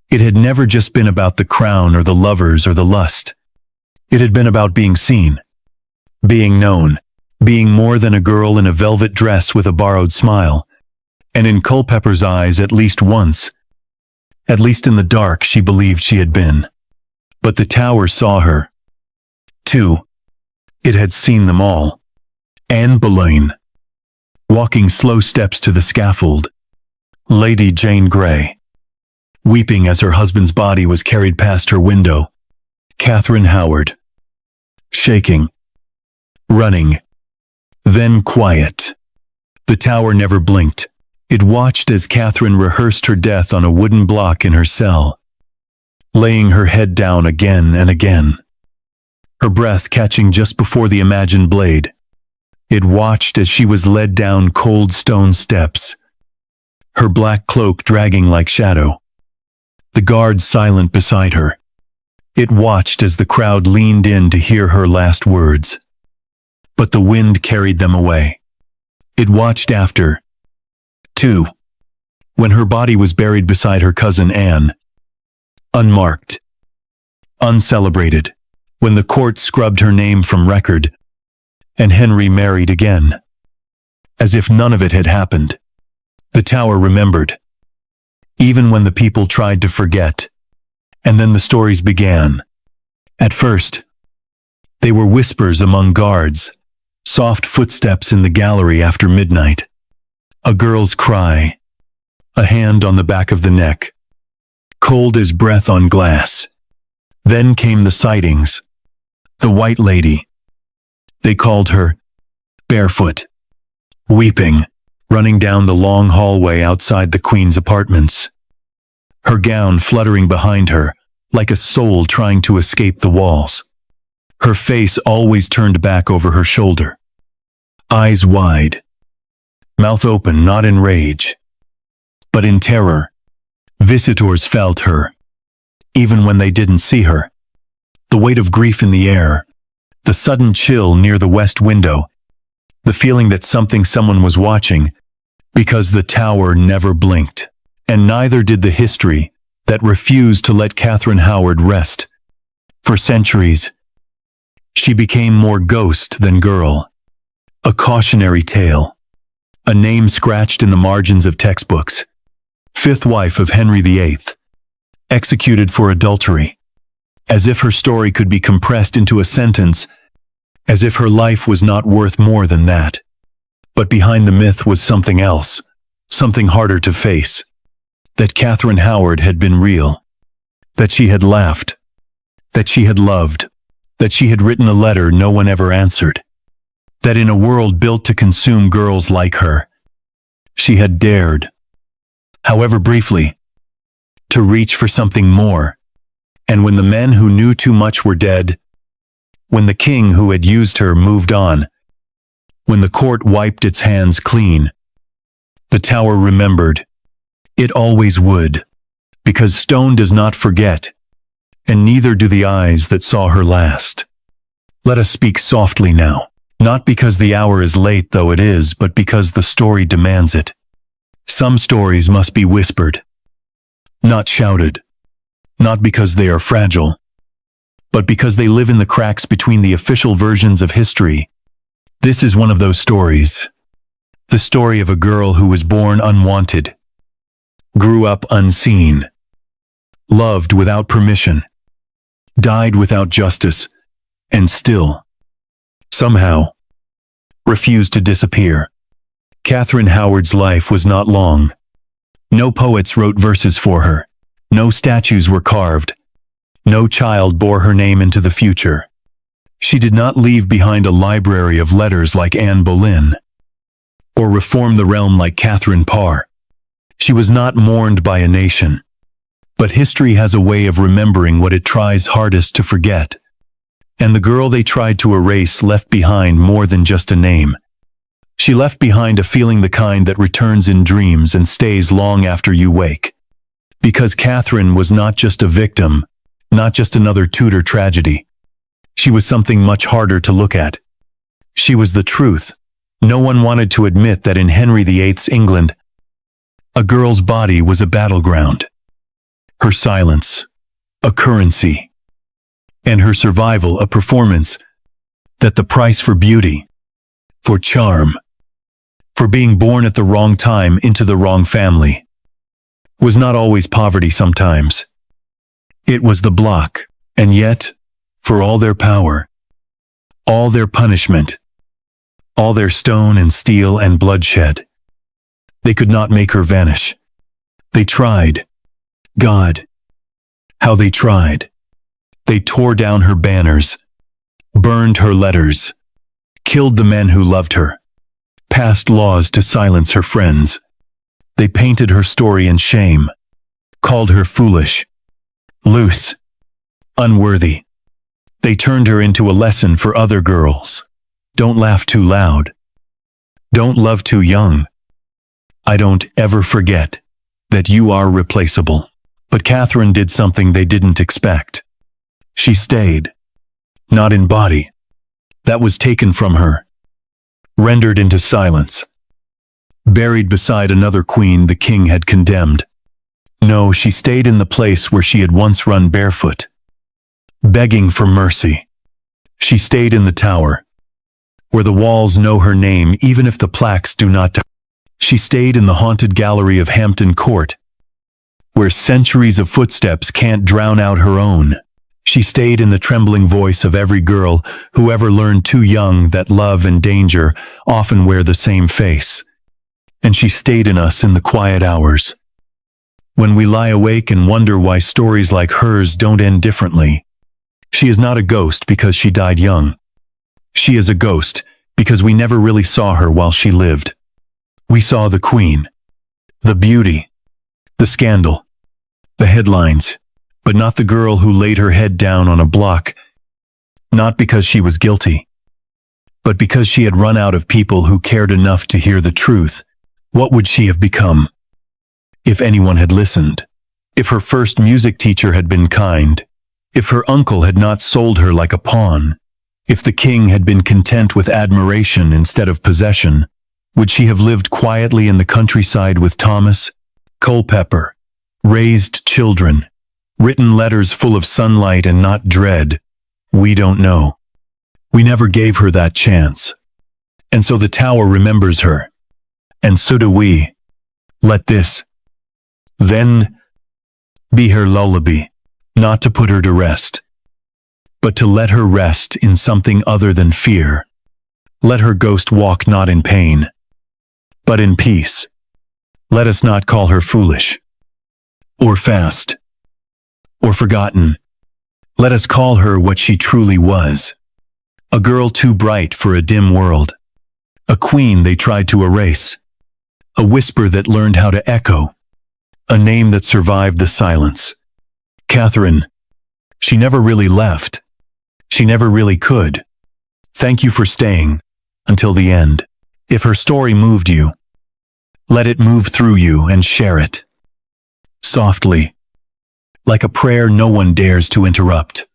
it had never just been about the crown or the lovers or the lust. It had been about being seen, being known, being more than a girl in a velvet dress with a borrowed smile. And in Culpepper's eyes, at least once, at least in the dark, she believed she had been. But the Tower saw her, too. It had seen them all. Anne Boleyn, walking slow steps to the scaffold. Lady Jane Grey, weeping as her husband's body was carried past her window. Catherine Howard, shaking, running, then quiet. The Tower never blinked. It watched as Catherine rehearsed her death on a wooden block in her cell, laying her head down again and again, her breath catching just before the imagined blade. It watched as she was led down cold stone steps, her black cloak dragging like shadow, the guards silent beside her. It watched as the crowd leaned in to hear her last words. But the wind carried them away. It watched after, too, when her body was buried beside her cousin Anne, unmarked, uncelebrated, when the court scrubbed her name from record, and Henry married again. As if none of it had happened. The Tower remembered, even when the people tried to forget. And then the stories began. At first, they were whispers among guards, soft footsteps in the gallery after midnight, a girl's cry, a hand on the back of the neck, cold as breath on glass. Then came the sightings. The White Lady. They called her Barefoot, weeping, running down the long hallway outside the Queen's apartments, her gown fluttering behind her like a soul trying to escape the walls, her face always turned back over her shoulder, eyes wide, mouth open, not in rage, but in terror. Visitors felt her, even when they didn't see her. The weight of grief in the air, the sudden chill near the west window, the feeling that someone was watching, because the Tower never blinked, and neither did the history that refused to let Catherine Howard rest. For centuries, she became more ghost than girl, a cautionary tale, a name scratched in the margins of textbooks, fifth wife of Henry VIII, executed for adultery, as if her story could be compressed into a sentence, as if her life was not worth more than that. But behind the myth was something else, something harder to face. That Catherine Howard had been real. That she had laughed. That she had loved. That she had written a letter no one ever answered. That in a world built to consume girls like her, she had dared, however briefly, to reach for something more. And when the men who knew too much were dead, when the king who had used her moved on, when the court wiped its hands clean, the Tower remembered. It always would, because stone does not forget, and neither do the eyes that saw her last. Let us speak softly now, not because the hour is late, though it is, but because the story demands it. Some stories must be whispered, not shouted, not because they are fragile, but because they live in the cracks between the official versions of history. This is one of those stories. The story of a girl who was born unwanted, grew up unseen, loved without permission, died without justice, and still, somehow, refused to disappear. Catherine Howard's life was not long. No poets wrote verses for her. No statues were carved. No child bore her name into the future. She did not leave behind a library of letters like Anne Boleyn, or reform the realm like Catherine Parr. She was not mourned by a nation. But history has a way of remembering what it tries hardest to forget. And the girl they tried to erase left behind more than just a name. She left behind a feeling the kind that returns in dreams and stays long after you wake. Because Catherine was not just a victim, not just another Tudor tragedy. She was something much harder to look at. She was the truth. No one wanted to admit that in Henry VIII's England, a girl's body was a battleground. Her silence, a currency, and her survival a performance, that the price for beauty, for charm, for being born at the wrong time into the wrong family, was not always poverty sometimes. It was the block, and yet, for all their power, all their punishment, all their stone and steel and bloodshed, they could not make her vanish. They tried. God, how they tried. They tore down her banners, burned her letters, killed the men who loved her, passed laws to silence her friends. They painted her story in shame, called her foolish, loose, unworthy. They turned her into a lesson for other girls. Don't laugh too loud. Don't love too young. I don't ever forget that you are replaceable. But Catherine did something they didn't expect. She stayed. Not in body. That was taken from her. Rendered into silence. Buried beside another queen the king had condemned. No, she stayed in the place where she had once run barefoot, begging for mercy. She stayed in the tower, where the walls know her name even if the plaques do not. She stayed in the haunted gallery of Hampton Court, where centuries of footsteps can't drown out her own. She stayed in the trembling voice of every girl who ever learned too young that love and danger often wear the same face. And she stayed in us in the quiet hours, when we lie awake and wonder why stories like hers don't end differently. She is not a ghost because she died young. She is a ghost because we never really saw her while she lived. We saw the queen, the beauty, the scandal, the headlines, but not the girl who laid her head down on a block, not because she was guilty, but because she had run out of people who cared enough to hear the truth. What would she have become if anyone had listened? If her first music teacher had been kind? If her uncle had not sold her like a pawn? If the king had been content with admiration instead of possession? Would she have lived quietly in the countryside with Thomas, Culpeper, raised children, written letters full of sunlight and not dread? We don't know. We never gave her that chance. And so the tower remembers her. And so do we. Let this, then, be her lullaby, not to put her to rest, but to let her rest in something other than fear. Let her ghost walk not in pain, but in peace. Let us not call her foolish, or fast, or forgotten. Let us call her what she truly was. A girl too bright for a dim world. A queen they tried to erase. A whisper that learned how to echo. A name that survived the silence. Catherine. She never really left. She never really could. Thank you for staying until the end. If her story moved you, let it move through you and share it. Softly. Like a prayer no one dares to interrupt.